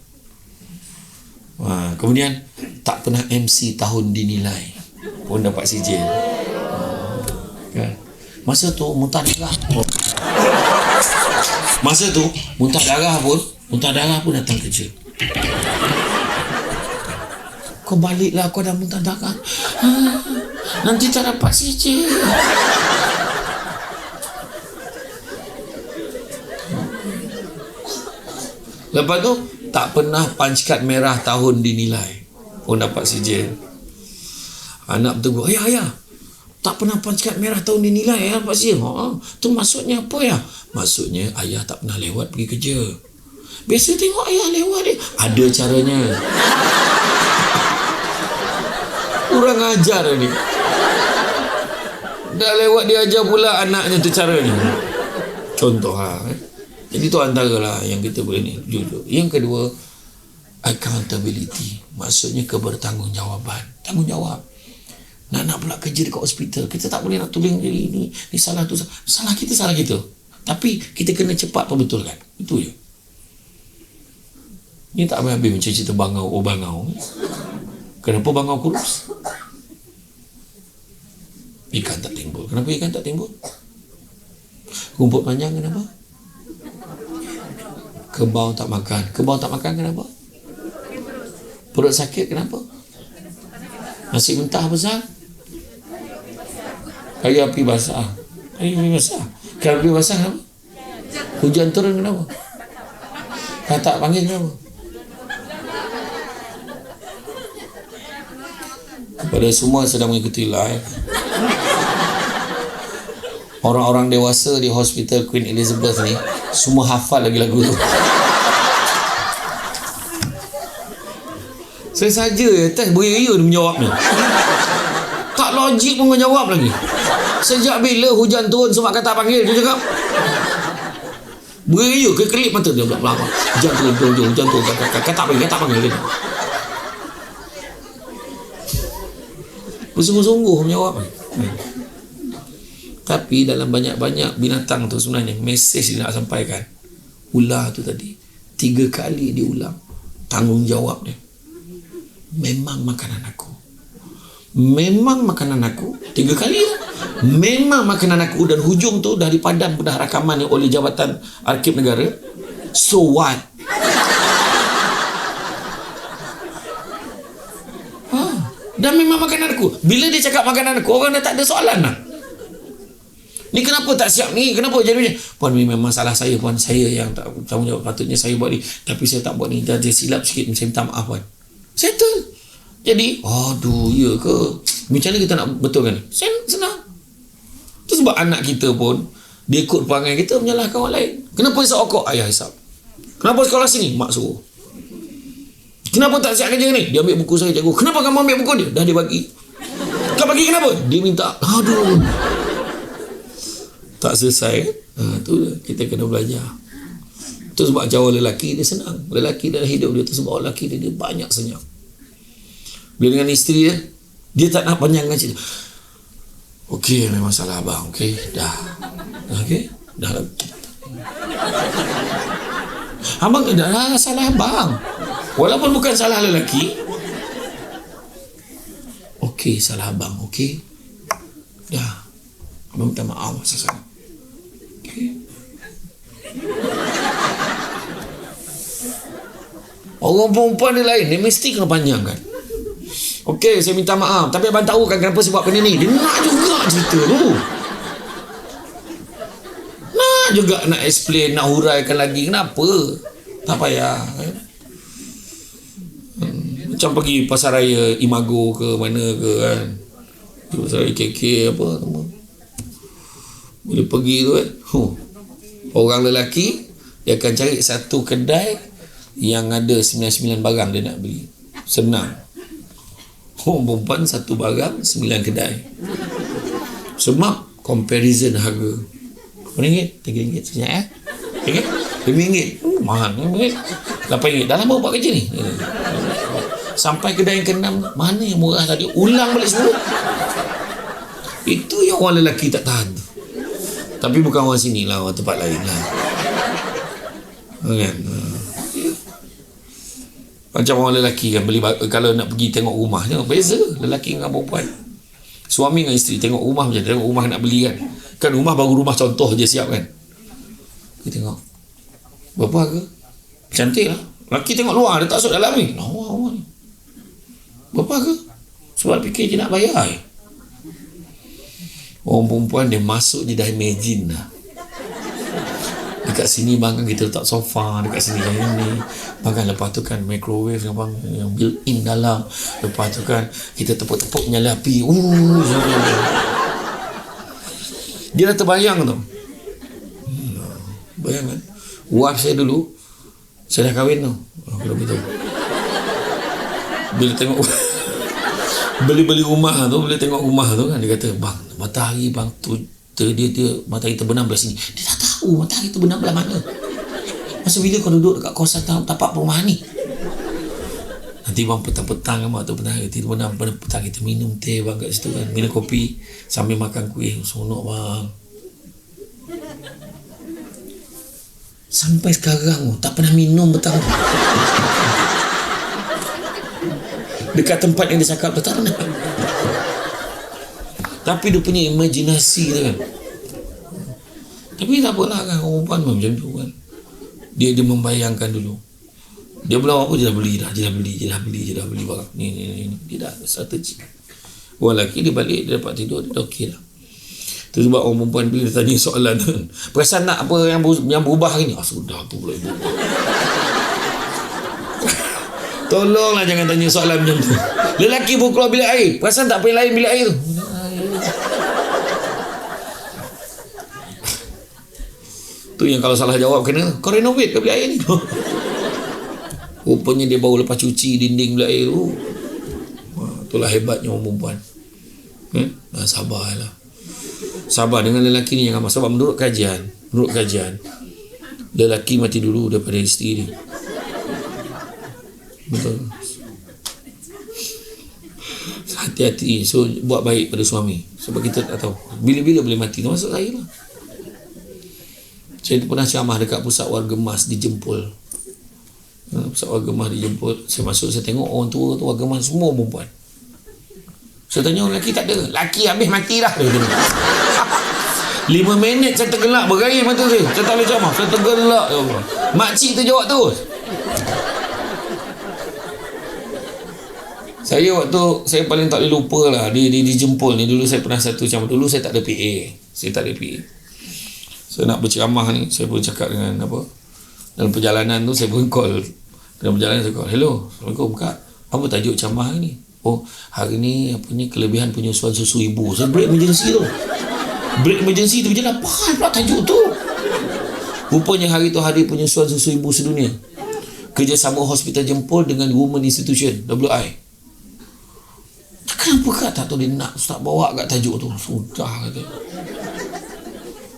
Kemudian tak pernah MC tahun dinilai pun dapat sijil. Kan? Masa tu muntah darah pun datang kerja. Kau baliklah, kau dah muntah darah. Nanti tak dapat sijil. Lepas tu tak pernah punch card merah tahun dinilai pun dapat sijil. Anak bertegur, ayah tak pernah punch card merah tahun dinilai dapat sijil. Tu maksudnya apa ya? Maksudnya ayah tak pernah lewat pergi kerja. Biasa tengok ayah lewat dia, ada caranya. Kurang ajar ni. Dah lewat dia ajar pula anaknya tu caranya. Contoh Jadi tu antaralah yang kita boleh ni jujur. Yang kedua, accountability. Maksudnya kebertanggungjawaban. Tanggungjawab. Nak pula kerja dekat hospital, kita tak boleh nak tuling diri ni salah tu salah kita. Tapi kita kena cepat perbetulkan. Itu je. Ni tak habis macam cerita bangau. Kenapa bangau kurus? Ikan tak timbul. Kenapa ikan tak timbul? Rumput panjang kenapa? Kebau tak makan. Kebau tak makan kenapa? Perut sakit kenapa? Nasi mentah besar. Kayu api basah. Kayu api basah. Kayu api basah kenapa? Hujan turun kenapa? Katak panggil kenapa? Kepada semua sedang mengikuti live, orang-orang dewasa di hospital Queen Elizabeth ni semua hafal lagi lagu tu. Saya saja test beria dia menjawabnya. Tak logik pun menjawab lagi. Sejak bila hujan turun sebab kata panggil dia cakap. Beria ke kelip mata dia belakang. Hujan turun kata panggil dia. Bersungguh-sungguh menjawab. Tapi dalam banyak-banyak binatang tu sebenarnya mesej dia nak sampaikan. Ular tu tadi 3 kali diulang tanggungjawab dia. Memang makanan aku. Memang makanan aku. 3 kali lah. Memang makanan aku. Dan hujung tu dah dipadam dah rakaman oleh Jabatan Arkib Negara. So what? Dan memang makanan aku. Bila dia cakap makanan aku, orang dah tak ada soalan lah. Ni kenapa tak siap ni? Kenapa jadi macam? Puan, ni memang salah saya, Puan. Saya yang tak tanggungjawab. Patutnya saya buat ni. Tapi saya tak buat ni. Dah dia silap sikit. Saya minta maaf, Puan. Settle. Jadi, aduh, ya ke? Macam mana kita nak betulkan ni? Senang. Itu sebab anak kita pun, dia ikut perangai kita menyalahkan orang lain. Kenapa hisap okok? Ayah hisap. Kenapa sekolah sini? Mak suruh. Kenapa tak siap kerja ni? Dia ambil buku saya, cikgu. Kenapa kamu ambil buku dia? Dah dia bagi. Kau bagi kenapa? Dia minta. Aduh. Tak selesai. Tu kita kena belajar. Itu sebab jawab lelaki dia senang. Lelaki dalam hidup dia tu sebab lelaki dia banyak senyap. Bila dengan isteri dia tak nak panjangkan cerita. Okey, memang salah abang. Okey, dah. Okey, dah. Abang dah salah abang. Walaupun bukan salah lelaki. Okey, salah abang. Okey, dah. Abang minta maaf sesuatu. Okey. Orang perempuan dia lain. Dia mesti kena panjangkan. Okey, saya minta maaf. Tapi abang tahu kan kenapa sebab benda ni. Dia nak juga cerita tu. Nak juga nak explain, nak huraikan lagi. Kenapa? Tak payah. Macam pergi pasar raya Imago ke mana ke kan. Pasar raya KK apa semua. Bila pergi tu kan. Orang lelaki, dia akan cari satu kedai yang ada 99 barang dia nak beli. Senang. Perempuan satu barang 9 kedai. Sebab comparison harga. RM1, RM3 sekejap RM3, RM5. Mahal RM5, RM8. Dah lama buat kerja ni. Sampai kedai yang ke-6, mana yang murah tadi? Ulang balik semua. Itu yang orang lelaki tak tahan tu. Tapi bukan orang sini lah, orang tempat lain lah. Kan? Macam orang lelaki kan beli, kalau nak pergi tengok rumahnya beza lelaki dengan perempuan. Suami dengan isteri tengok rumah macam tengok rumah nak beli kan. Kan rumah baru rumah contoh je siap kan. Kita tengok berapa harga? Cantik lah. Lelaki tengok luar, dia tak masuk dalam ni. Lawa ni. Berapa harga? Sebab fikir je nak bayar. Orang perempuan dia masuk je dah imagine lah. Dekat sini bang kan kita letak sofa, dekat sini yang ni. Bang lepas tu kan microwave bang yang built in dalam. Lepas tu kan kita tepuk-tepuk nyala api. Dia dah terbayang tu. Bayang kan. Wife saya dulu, saya dah kahwin tu. Aku dah beritahu. Bila tengok beli rumah tu, bila tengok rumah tu kan dia kata, bang matahari bang tu dia matahari terbenam belah sini. Dia tak tahu matahari terbenam belah mana. Masa bila kau duduk dekat kawasan tapak perumahan ni, nanti bang petang-petang kan waktu petang terbenam, petang kita minum teh bang kat situ kan, minum kopi sambil makan kuih. Sonok bang. Sampai sekarang tak pernah minum petang. Dekat tempat yang dia cakap tu tak pernah. Tapi dia punya imajinasi tu kan. Tapi tak apalah kan, orang perempuan pun macam tu kan. Dia membayangkan dulu. Dia belum apa, dia dah beli barang. Ni. Dia dah strategi. Orang lelaki dia balik, dia dapat tidur, dia dah okey dah. Tu sebab orang perempuan bila dia tanya soalan kan, perasan nak apa yang berubah hari ni? Sudah tu pula berubah. Tolonglah jangan tanya soalan macam tu. Lelaki pun keluar bilik air, perasan tak paling lain bilik air tu? Tu yang kalau salah jawab kena, kau renovate ke bilik air ni? Rupanya dia baru lepas cuci dinding bilik air tu. Itulah hebatnya orang perempuan. Sabarlah. Sabar dengan lelaki ni jangan amat. Sebab menurut kajian, lelaki mati dulu daripada isteri dia. Betul. Hati-hati. So buat baik pada suami. Sebab kita tak tahu bila-bila boleh mati. Termasuk saya lah. Saya pernah ceramah dekat pusat warga emas di Jempol. Pusat warga emas di Jempol. Saya masuk, saya tengok orang tua tu warga emas semua perempuan. Saya tanya orang lelaki, tak ada. Lelaki habis mati dah. 5 minit saya tergelak berair mata saya. Saya tak boleh ceramah. Saya tergelak. Ya Allah. Makcik tu jawab terus. Saya waktu, saya paling tak boleh lupa lah. Di Jempol ni dulu saya pernah satu ceramah. Dulu saya tak ada PA. Saya nak berceramah ni, saya pun cakap dengan apa, dalam perjalanan tu saya pun call. Dalam perjalanan saya call, hello, Assalamualaikum Kak, apa tajuk ceramah hari ni? Oh, hari ni apa ni, kelebihan penyusuan susu ibu. Saya break emergency tu. Berjalan, apa pula tajuk tu? Rupanya hari tu hari penyusuan susu ibu sedunia. Kerjasama Hospital Jempol dengan Women Institution, WI. Kenapa Kak tak tahu dia nak Ustaz bawa kat tajuk tu? Sudah kata.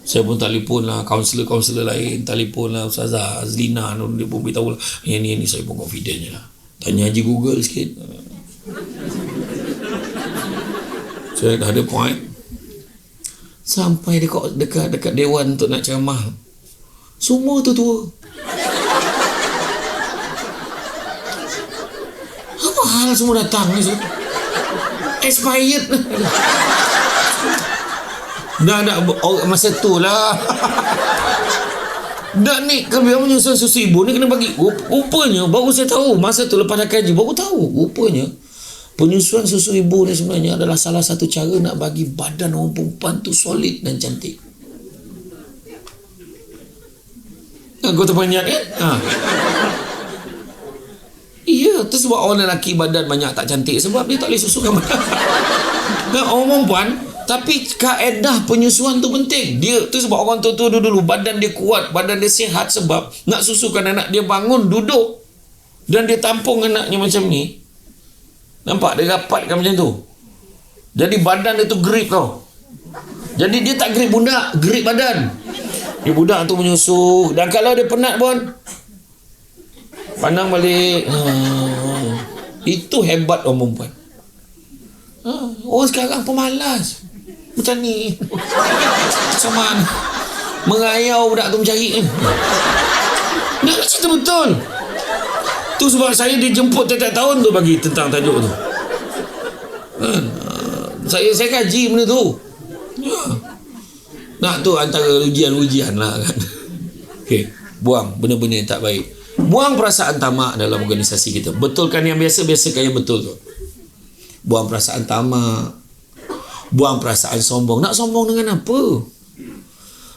Saya pun telefon lah kaunselor lain, telefon lah Ustazah Azlina, dia pun beritahu lah, ni saya pun confident je lah. Tanya Haji Google sikit. Saya dah ada point. Sampai dekat dewan untuk nak ceramah, semua tu tua. Apa hal semua datang ni? Expired. Dah masa tu lah. Dan ni kelebihan penyusuan susu ibu ni kena bagi. Rupanya baru saya tahu masa tu lepas dah kaji, baru tahu rupanya penyusuan susu ibu ni sebenarnya adalah salah satu cara nak bagi badan orang perempuan tu solid dan cantik. Kau terpenyat kan? Iya, tu sebab orang lelaki badan banyak tak cantik, sebab dia tak boleh susukan badan. Dan orang perempuan, tapi kaedah penyusuan tu penting. Dia tu sebab orang tua dulu badan dia kuat, badan dia sihat, sebab nak susukan anak dia bangun duduk dan dia tampung anaknya macam ni. Nampak dia rapatkan macam tu. Jadi badan dia tu grip tau. Jadi dia tak grip budak, grip badan. Dia budak tu menyusu, dan kalau dia penat pun pandang balik. Itu hebat orang perempuan. Orang sekarang pemalas macam ni. Sama mengayau budak tu mencari. Dia cerita betul. Tu sebab saya dijemput tiap tahun tu bagi tentang tajuk tu. Saya kaji benda tu. Nak tu antara ujian-ujian lah kan. Okay, buang benda-benda yang tak baik. Buang perasaan tamak dalam organisasi kita. Betulkan yang biasa-biasakan yang betul tu. Buang perasaan tamak, buang perasaan sombong. Nak sombong dengan apa?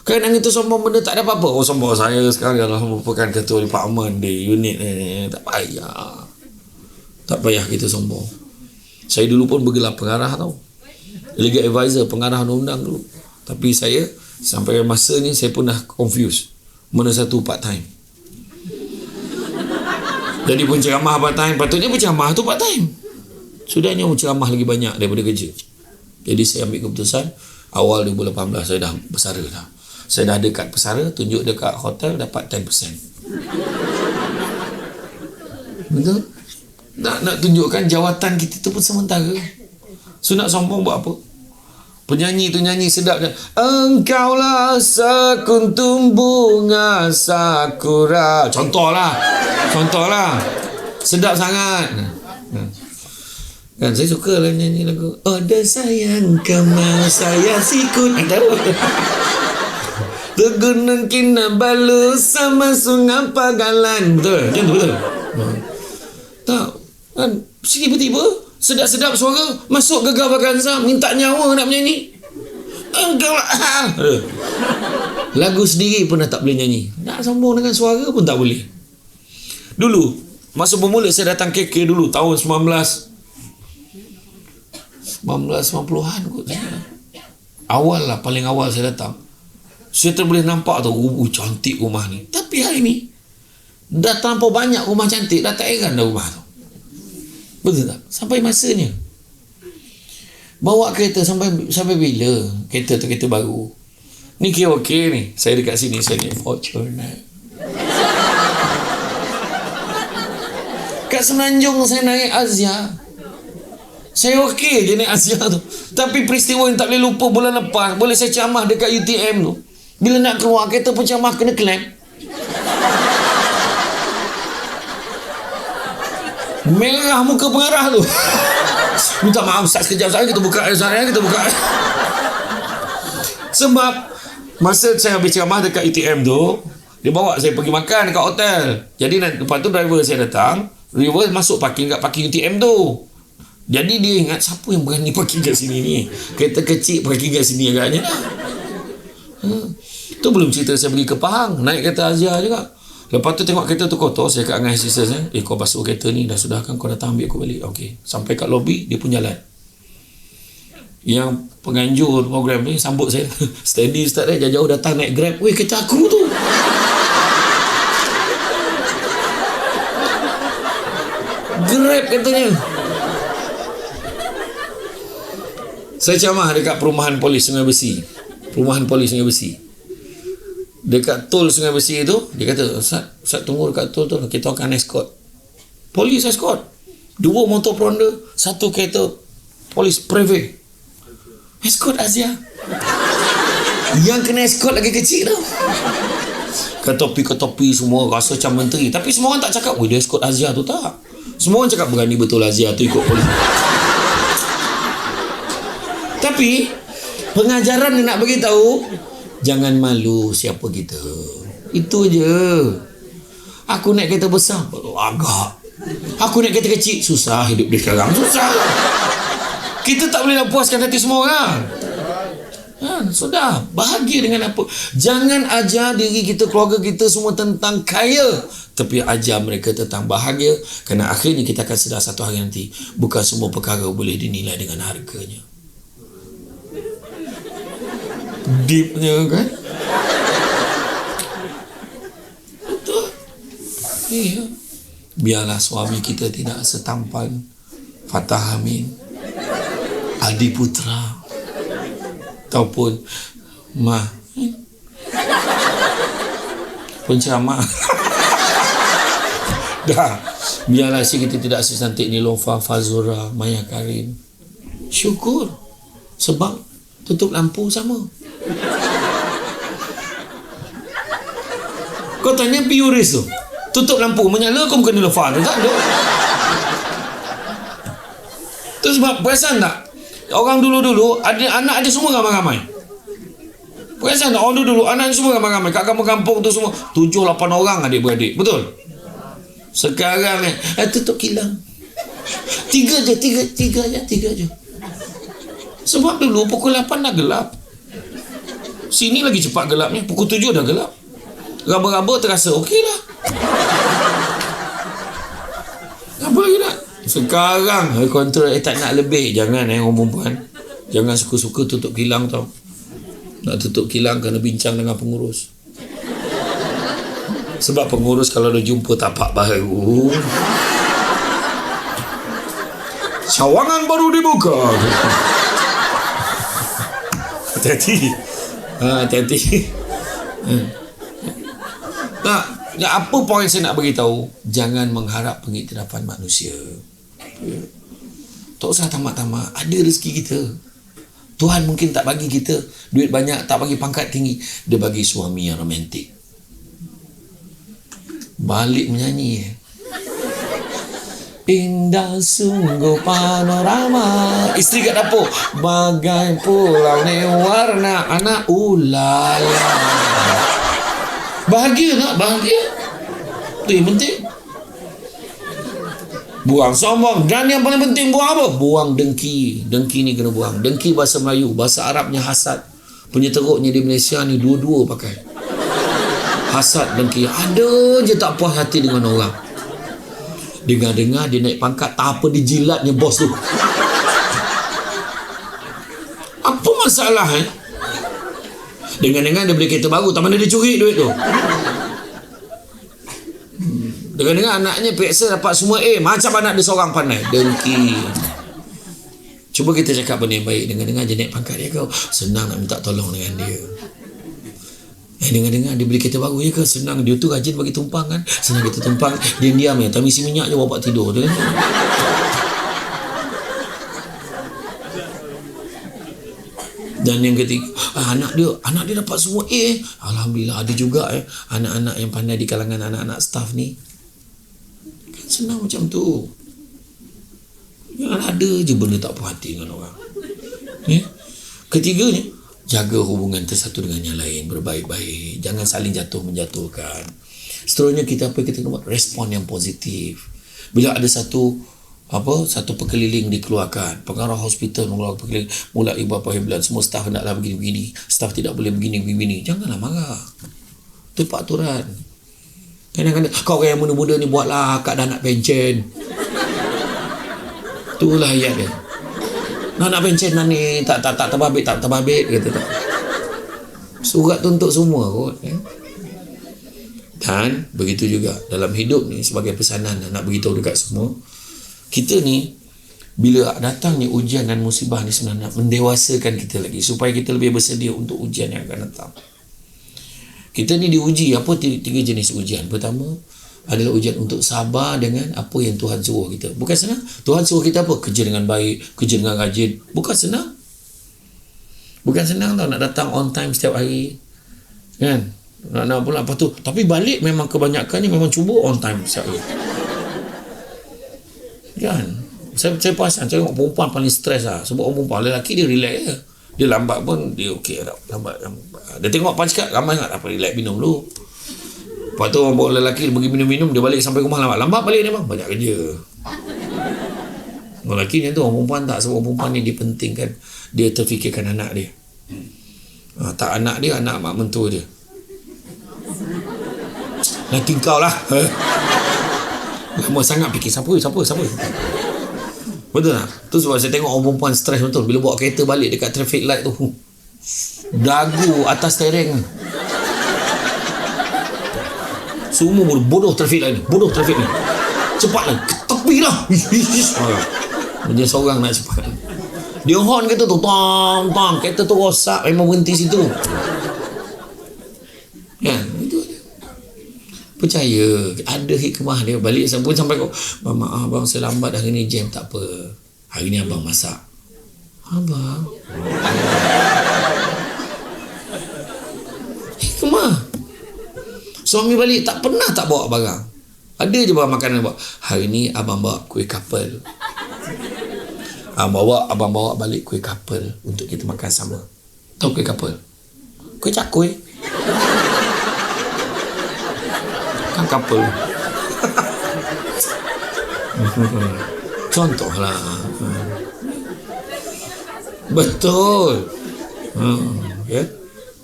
Kadang itu sombong benda tak ada apa-apa. Oh, sombong saya sekarang adalah merupakan ketua department di unit ni. Tak payah. Tak payah kita sombong. Saya dulu pun bergelar pengarah tau. Legal advisor, pengarah undang-undang dulu. Tapi saya sampai masa ni saya pun dah confused. Mana satu part time. Jadi penceramah part time, patutnya penceramah tu part time. Sudahnya penceramah lagi banyak daripada kerja. Jadi saya ambil keputusan awal 2018 saya dah bersara dah. Saya dah ada kad pesara, tunjuk dekat hotel, dapat 10%. Betul? Nak tunjukkan jawatan kita tu pun sementara. So nak sombong buat apa? Penyanyi tu nyanyi sedap je. Engkaulah sekuntum bunga sakura. Contohlah. Sedap sangat. Kan saya suka lah nyanyi lagu Oda sayang kemau saya sikut. Tahu? Tegunung Kinabalu sama Sungai Pagalan. Betul? Macam tu betul? Tak. Kan tiba-tiba sedap-sedap suara masuk Gegar Vaganza, minta nyawa nak menyanyi. Lagu sendiri pun dah tak boleh nyanyi. Nak sambung dengan suara pun tak boleh. Dulu masa bermula saya datang KK dulu tahun 1990-an kot. Awal lah, paling awal saya datang. Saya boleh nampak tu, cantik rumah ni. Tapi hari ni dah terlampau banyak rumah cantik, dah tak heran dah rumah tu. Betul tak? Sampai masanya bawa kereta sampai bila? Kereta tu kereta baru. Ni kira okey ni. Saya dekat sini, saya ni Fortuner. Kat Semenanjung saya naik Azia. Saya okey je naik Azia tu. Tapi peristiwa yang tak boleh lupa bulan lepas, boleh saya ceramah dekat UTM tu. Bila nak keluar, kereta penceramah kena klaim. Merah muka pengarah tu. Minta maaf Ustaz, sekejap Ustaz, kita buka kita buka. Sebab masa saya habis ceramah dekat UTM tu, dia bawa saya pergi makan dekat hotel. Jadi lepas tu driver saya datang, driver masuk parking kat parking UTM tu. Jadi dia ingat siapa yang berani parking kat sini ni. Kereta kecil parking kat sini agaknya. Tu belum cerita saya pergi ke Pahang, naik kereta Azia juga. Lepas tu tengok kereta tu kotor, saya kat dengan assistant saya, kau basuh kereta ni, dah sudah kan, kau datang ambil aku balik. Okey, sampai kat lobby, dia pun jalan. Yang penganjur program ni sambut saya. Steady Ustaz dia, jauh-jauh datang naik Grab. Weh, kereta aku tu. Grab katanya. Saya ceramah dekat perumahan polis Sungai Besi. Dekat tol Sungai Besi tu, dia kata, Ustaz tunggu dekat tol tu, kita akan escort. Polis escort. 2 motor Pronda, 1 kereta polis private. Escort Azia. Yang kena escort lagi kecil tu. Ke topi semua rasa macam menteri. Tapi semua orang tak cakap, dia escort Azia tu, tak. Semua orang cakap berani betul Azia tu ikut polis. Tapi pengajaran dia nak bagi tahu, jangan malu siapa kita. Itu je. Aku naik kereta besar, agak. Aku naik kereta kecil, susah hidup dia sekarang. Susah. Kita tak boleh nak puaskan hati semua orang. Sudah. Bahagia dengan apa. Jangan ajar diri kita, keluarga kita semua tentang kaya. Tapi ajar mereka tentang bahagia. Kerana akhirnya kita akan sedar satu hari nanti, bukan semua perkara boleh dinilai dengan harganya. Deepnya kan. Betul. Iya. Biarlah suami kita tidak setampan Fatah Amin, Adi Putra, ataupun penceramah. Dah. Biarlah si kita tidak secantik Nilofa, Fazura, Maya Karim. Syukur. Sebab tutup lampu sama. Kau tanya Piuris tu, tutup lampu menyala, kau bukan Nilofa tu, tak ada. Tu sebab perasan tak, orang dulu ada anak, ada semua ramai-ramai. Perasan tak, orang dulu anak semua ramai-ramai. Kat kampung-kampung tu semua 7-8 orang adik-beradik. Betul? Sekarang tutup kilang 3 je. Sebab dulu pukul 8 dah gelap. Sini lagi cepat gelapnya, pukul 7 dah gelap. Raba-raba terasa okey lah. Apa lagi nak? Sekarang kontrol tak nak lebih. Jangan orang perempuan, jangan suka-suka tutup kilang tau. Nak tutup kilang kena bincang dengan pengurus. Sebab pengurus kalau dah jumpa tapak baru, cawangan baru dibuka. Hati-hati. Tak, apa poin saya nak beritahu? Jangan mengharap pengiktirafan manusia. Tak usah tamak-tamak. Ada rezeki kita. Tuhan mungkin tak bagi kita duit banyak, tak bagi pangkat tinggi. Dia bagi suami yang romantik. Balik menyanyi. Indah sungguh panorama. Isteri kat dapur, bagai pulau ni warna anak ulala. Bahagia tak? Bahagia. Itu yang penting. Buang sombong. Dan yang paling penting buang apa? Buang dengki. Dengki ni kena buang. Dengki bahasa Melayu. Bahasa Arabnya hasad. Penyeteruknya di Malaysia ni dua-dua pakai. Hasad, dengki. Ada je tak puas hati dengan orang. Dengar-dengar dia naik pangkat, tak apa dijilatnya bos tu. Apa masalah Dengar-dengar dia beli kereta baru, tak mana dia curi duit tu. Dengar-dengar anaknya peksa dapat semua A, macam anak dia seorang pandai. Dengki. Cuba kita cakap benda yang baik. Dengar-dengar dia naik pangkat dia kau, senang nak minta tolong dengan dia. Dengar-dengar dia beli kereta baru je ke, senang. Dia tu rajin bagi tumpang kan. Senang kita tumpang, diam-diam tak misi minyak je bawa tidur tu kan. Dan yang ketiga, anak dia dapat semua A. Alhamdulillah, ada juga anak-anak yang pandai di kalangan anak-anak staff ni. Kan senang macam tu. Jangan ada je benda tak puas hati dengan orang. Ketiganya, jaga hubungan satu dengan yang lain, berbaik-baik, jangan saling jatuh menjatuhkan. Seterusnya kita buat respon yang positif. Bila ada satu pekeliling dikeluarkan, pengarah hospital mengeluarkan pekeliling, mulai beberapa bulan semua staf hendaklah begini-begini, staf tidak boleh begini-begini, janganlah marah. Itu peraturan. Kadang-kadang kau yang muda-muda ni buatlah, akak dah nak pencen. Itulah ayat dia. Nak pencen ni tak terbabit kata tak. Surat tu untuk semua kot. Dan begitu juga dalam hidup ni, sebagai pesanan nak beritahu dekat semua, kita ni bila datangnya ujian dan musibah ni sebenarnya mendewasakan kita lagi supaya kita lebih bersedia untuk ujian yang akan datang. Kita ni diuji apa? Tiga jenis ujian. Pertama adalah ujian untuk sabar dengan apa yang Tuhan suruh kita. Bukan senang. Tuhan suruh kita apa? Kerja dengan baik, kerja dengan rajin. Bukan senang. Bukan senang tau nak datang on time setiap hari. Kan? Nak pula apa tu. Tapi balik memang kebanyakan ni memang cuba on time setiap hari. Kan? Saya perasan tengok perempuan paling stres lah. Sebab orang perempuan, lelaki dia relax je. Dia lambat pun dia okey tak. Lambat. Dia tengok apa cakap, ramai tak apa, relax minum dulu. Lepas tu orang bawa lelaki pergi minum-minum, dia balik sampai rumah lambat balik dia bang, banyak kerja. Orang lelaki ni tu, orang perempuan tak. Sebab orang perempuan ni dia pentingkan, dia terfikirkan anak dia. Tak anak dia, anak mak mentua dia. Nanti kau lah. Lama sangat fikir siapa. Betul tak? Tu sebab saya tengok orang perempuan stres betul bila bawa kereta balik dekat traffic light tu. Dagu atas steering. Semua bodoh trafik lain. Bodoh trafik ni. Cepatlah. Ke tepi lah. Dia seorang nak cepat. Dia horn kereta tu. Tang. Kereta tu rosak. Memang berhenti situ. Kan? Itu dia. Percaya. Ada hikmah dia. Balik sampai kau. Maaf abang saya lambat hari ni jam. Tak apa. Hari ni abang masak. Abang. Hikmah. Suami balik tak pernah tak bawa barang. Ada je bawa makanan bawa. Hari ni abang bawa kuih kapel. Abang bawa balik kuih kapel untuk kita makan sama. Tahu kuih kapel? Kuih cakui. Kan kapel. Contohlah. Betul. Ya.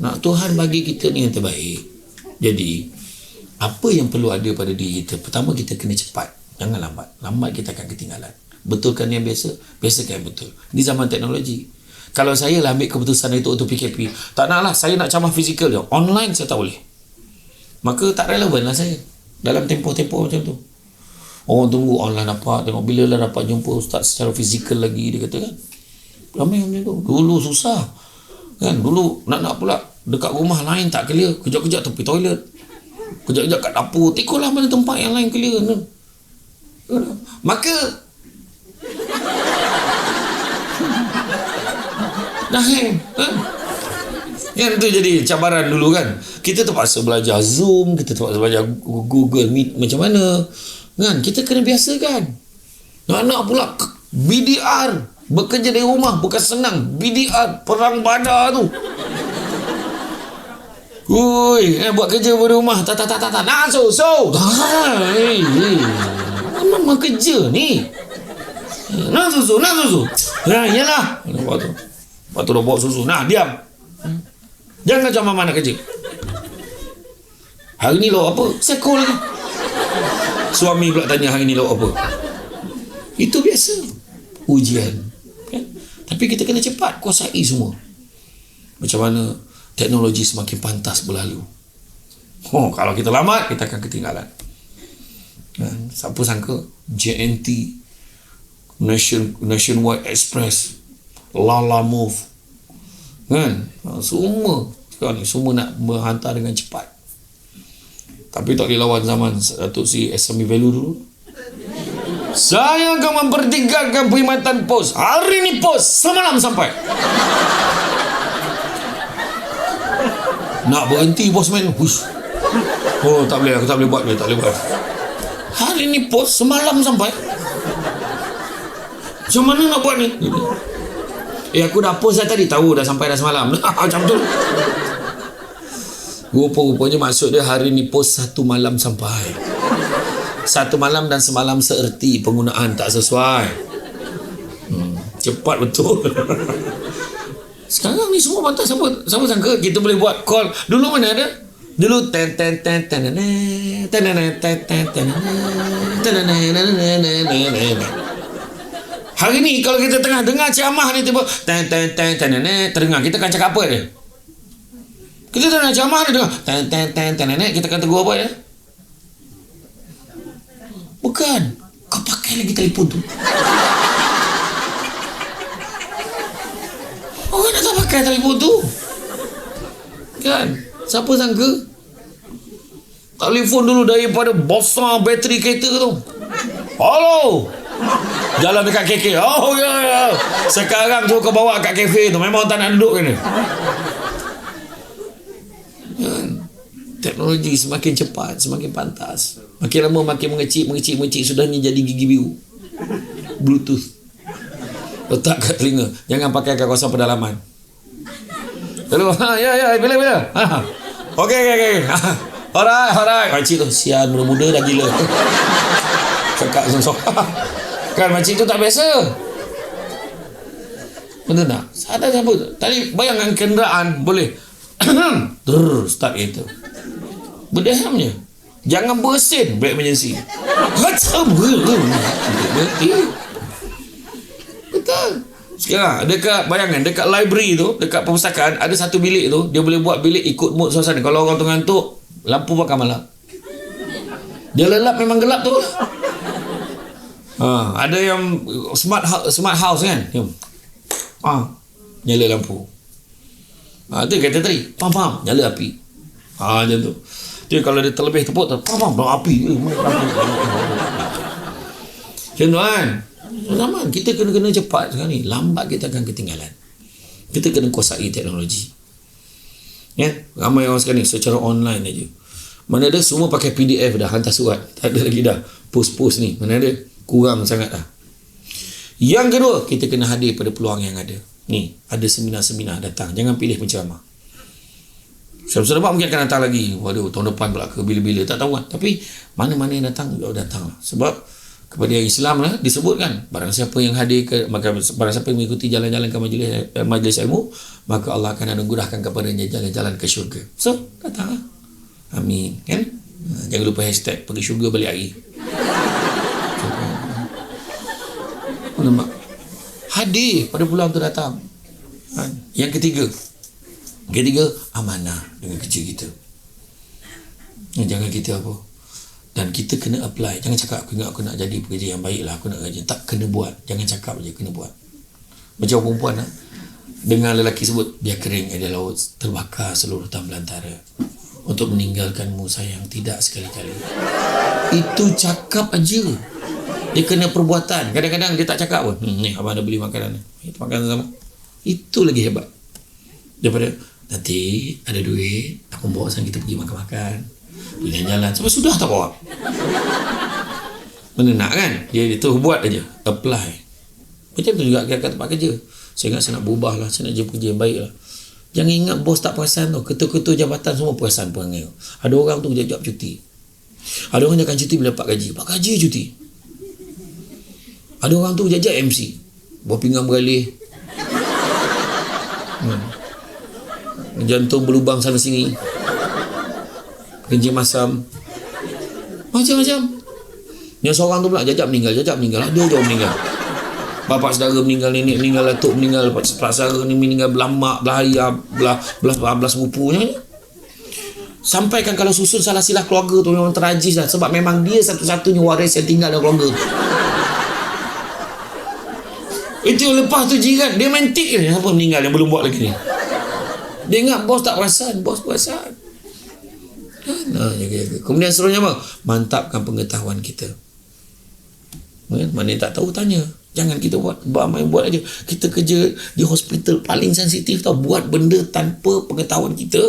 Nak Tuhan bagi kita ni yang terbaik. Jadi, apa yang perlu ada pada diri kita? Pertama, kita kena cepat. Jangan lambat. Lambat kita akan ketinggalan. Betulkan yang biasa, biasakan yang betul. Ini zaman teknologi. Kalau saya lah ambil keputusan itu untuk PKP, tak nak lah, saya nak camah fizikal je. Online saya tak boleh. Maka tak relevan lah saya. Dalam tempoh-tempoh macam tu. Orang tunggu online dapat, tengok bila lah dapat jumpa ustaz secara fizikal lagi, dia kata kan. Ramai macam tu. Dulu susah. Kan, dulu nak pula dekat rumah lain tak clear, kejap-kejap tepi toilet, kejap-kejap kat dapur, tikuklah mana tempat yang lain clear. Maka dah hang yang tu jadi cabaran dulu kan. Kita terpaksa belajar Zoom, kita terpaksa belajar Google Meet macam mana kan. Kita kena biasakan. Anak pula BDR, bekerja dari rumah bukan senang. BDR, perang badar tu. Buat kerja dari rumah. Tak. Nak susu. Memang kerja ni. Nak susu. Yalah. Lepas tu dah bawa susu. Nah, diam. Jangan kacau mama nak kerja. Hari ni lauk apa? Seko lagi. Suami pula tanya hari ni lauk apa. Itu biasa. Ujian. Kan? Tapi kita kena cepat kuasai semua. Macam mana teknologi semakin pantas berlalu. Kalau kita lambat, kita akan ketinggalan. Siapa sangka JNT, Nationwide Express, Lala Move, kan? Semua sekarang ni semua nak menghantar dengan cepat. Tapi tak boleh lawan zaman Datuk Seri SME Value dulu. Saya akan mempertingkatkan perkhidmatan pos. Hari ni pos semalam sampai. Nak berhenti bos main. Tak boleh, aku tak boleh buat. Hari ni pos semalam sampai. Macam mana nak buat ni? Aku dah post dah tadi. Tahu dah sampai dah semalam. Macam tu. Rupa-rupanya maksud dia hari ni pos 1 malam sampai. 1 malam dan semalam seerti, penggunaan tak sesuai. Cepat betul. Sekarang ni semua pantas. Siapa sangka kita boleh buat call. Dulu mana ada? Dulu hari ni kalau kita tengah dengar ceramah ni tiba terdengar, kita akan cakap apa dia? Kita tengah ceramah ni dengar kita akan tegur apa dia? Bukan, kau pakai lagi telefon tu. Orang dah tak pakai telefon tu, kan? Siapa sangka telefon dulu daripada besar bateri kereta tu. Halo, jalan dekat KK. Ya. Sekarang tu kau bawa kat kafe tu, memang tak nak duduk kena. Teknologi semakin cepat, semakin pantas. Makin lama makin mengecil, sudahnya jadi gigi biru. Bluetooth. Letak kat telinga. Jangan pakai kat kawasan pedalaman. Hello. Ya, bila. Okey. Alright. Makcik tu sian, muda-muda dah gila. Cakap sosok. Kan makcik tu tak biasa. Betul tak? Sadar siapa tu? Tadi bayangkan kenderaan boleh start kereta. Berdiamnya. Jangan bersin brake emergency. Betul. Sekarang bayangkan dekat library tu, dekat perpustakaan ada satu bilik tu, dia boleh buat bilik ikut mood suasana. Kalau orang tu ngantuk, lampu bakal malap. Dia lelap memang gelap tu. Ada yang smart house kan. Nyala lampu. Tu kata tadi, pam nyala api. Macam tu. Dia kalau dia terlebih tepuk pam api. Macam tu kan. Zaman kita kena cepat sekarang ni. Lambat kita akan ketinggalan. Kita kena kuasai teknologi. Ya, ramai orang sekarang ni secara online aja. Mana ada semua pakai PDF dah, hantar surat. Tak ada lagi dah post ni. Mana ada, kurang sangat dah. Yang kedua, kita kena hadir pada peluang yang ada. Ni, ada seminar-seminar datang. Jangan pilih penceramah. Saudara mungkin akan datang lagi. Waduh, tahun depan pula ke bila-bila, tak tahu kan. Tapi mana-mana yang datang, datang lah. Sebab kepada yang Islam lah disebutkan, barang siapa yang hadir barang siapa yang mengikuti jalan-jalan ke majlis ilmu, maka Allah akan anugerahkan kepadanya jalan-jalan ke syurga. So, datang lah. Amin, kan? Jangan lupa hashtag pergi syurga balik hari. Nampak? Hadir pada peluang tu datang. Yang ketiga, amanah dengan kerja kita. Jangan kita apa, dan kita kena apply. Jangan cakap aku nak jadi pekerja yang baik lah, aku nak kerja. Tak, kena buat. Jangan cakap je, kena buat. Macam perempuan lah, dengar lelaki sebut biar kering ada laut, terbakar seluruh hutan belantara untuk meninggalkanmu sayang, tidak sekali-kali. Itu cakap aja. Dia kena perbuatan. Kadang-kadang dia tak cakap pun. Ni abang dah beli makanan, kita makan sama. Itu lagi hebat daripada nanti ada duit aku bawa sang kita pergi makan-makan, pergi jalan-jalan. Sampai sudah tak bawa. Mana nak kan? Dia tu buat aja, apply. Macam tu juga kat tempat kerja. Saya ingat saya nak berubah lah, saya nak jumpa kerja yang baik lah. Jangan ingat bos tak perasan tau. Ketua-ketua jabatan semua perasan perangai. Ada orang tu kejap-kejap cuti. Ada orang akan cuti bila dapat gaji. Dapat gaji cuti. Ada orang tu kejap-kejap MC. Buah pinggang beralih. Jantung berlubang sana sini. Kencing masam. Macam-macam. Yang seorang tu pula jajak meninggal. Ada je orang meninggal. Bapak saudara meninggal, nenek meninggal, atuk meninggal, pak saudara ni meninggal, belah mak, belah ayah, belah sepupunya. Sampaikan kalau susun salah silah keluarga tu memang tragis lah. Sebab memang dia satu-satunya waris yang tinggal dalam keluarga tu. Itu yang lepas tu jiran. Dia main tik je. Siapa meninggal yang belum buat lagi ni? Dia ingat bos tak perasan. Bos perasan. Kemudian seterusnya apa? Mantapkan pengetahuan kita. Mana yang tak tahu tanya. Jangan kita buat aja. Kita kerja di hospital paling sensitif tau. Buat benda tanpa pengetahuan kita.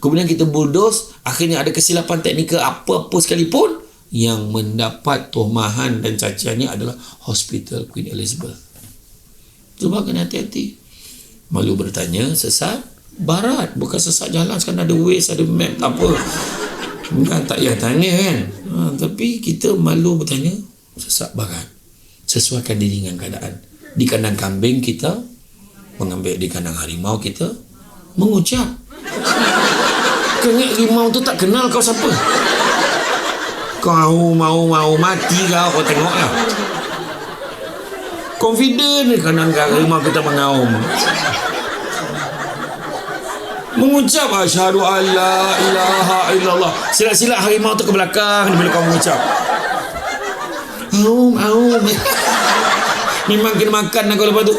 Kemudian kita bulldoze. Akhirnya ada kesilapan teknikal apa-apa sekalipun. Yang mendapat tomahan dan caciannya adalah Hospital Queen Elizabeth. Cuba kena hati-hati. Malu bertanya sesat barat. Bukan sesat jalan. Sekarang ada Waze, ada map, tak apa. Bukan tak payah tanya kan. Tapi kita malu bertanya sesat barat. Sesuaikan diri dengan keadaan. Di kandang kambing kita mengambil, di kandang harimau kita mengucap. Kengek rimau tu tak kenal kau siapa. Kau mau mati kau tengok lah. Confident di kandang harimau kita mengaum. Mengucap asyhadu alla ilaha illallah. Silat-silat harimau tu ke belakang bila kau mengucap. Aum. Memang kena makan lah kau lepas tu.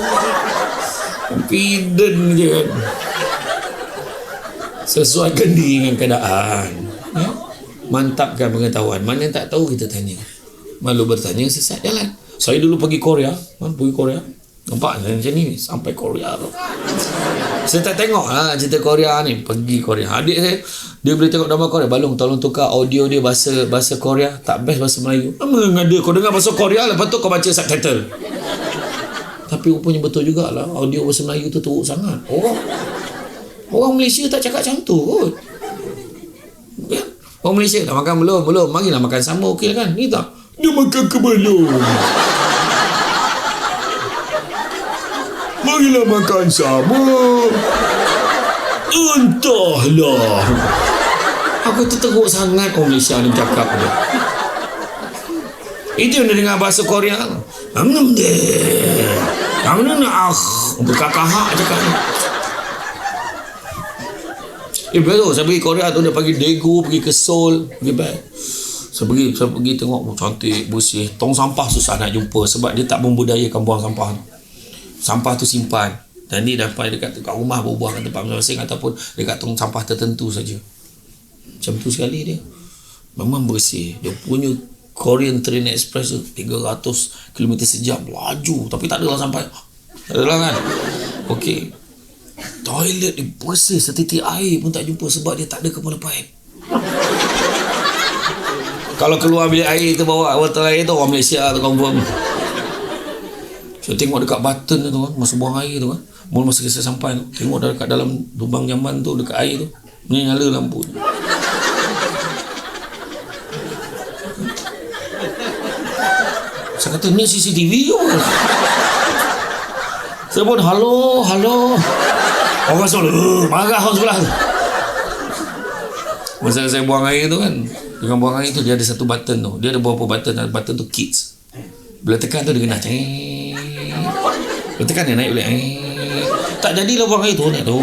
Confident je kan. Sesuaikan diri dengan keadaan. Mantapkan pengetahuan. Mana yang tak tahu kita tanya. Malu bertanya sesat jalan. Saya dulu pergi Korea. Nampak macam ni sampai Korea tu. Saya tak tengok lah cerita Korea ni. Pergi Korea. Adik saya dia boleh tengok drama Korea. Balong tolong tukar audio dia bahasa Korea. Tak best bahasa Melayu. Mana ada kau dengar bahasa Korea, lepas tu kau baca subtitle. Tapi rupanya betul jugalah. Audio bahasa Melayu tu teruk sangat. Orang Malaysia tak cakap macam tu kot. Ya? Orang Malaysia dah makan belum? Marilah makan sama, okey kan? Ni tak. Dia makan ke belum? Marilah makan sama. Entahlah. Aku terteruk sangat orang Malaysia ni cakap dia. Itu yang dia dengar bahasa Korea. Berkakahak cakap ni. Betul. Saya pergi Korea tu, dia pergi Daegu, pergi ke Seoul, pergi back. Saya pergi tengok cantik, bersih. Tong sampah susah nak jumpa sebab dia tak membudayakan buang sampah. Sampah tu simpan dan dia dapat dekat rumah berbuang kat tempat masing-masing ataupun dekat tong sampah tertentu saja. Macam tu sekali dia. Memang bersih. Dia punya Korean Train Express tu 300 km sejam laju tapi tak adalah sampai. Tak adalah kan. Okey. Toilet dia bersih, setitik air pun tak jumpa sebab dia tak ada kepala paip. Kalau keluar bilik air tu bawa botol air tu orang Malaysia tu confirm. So tengok dekat button tu kan, masa buang air tu kan, masa saya sampai tu, tengok dekat dalam lubang jamban tu dekat air tu nyala lampu tu. Saya kata ni CCTV ke apa? Saya pun halo. Orang semua marah orang sebelah tu. Masa saya buang air tu kan, dengan buang air tu dia ada satu button tu. Dia ada beberapa button. Button tu kids. Bila tekan tu dia kena bila tekan dia naik boleh. Tak jadilah buang air tu naik tu.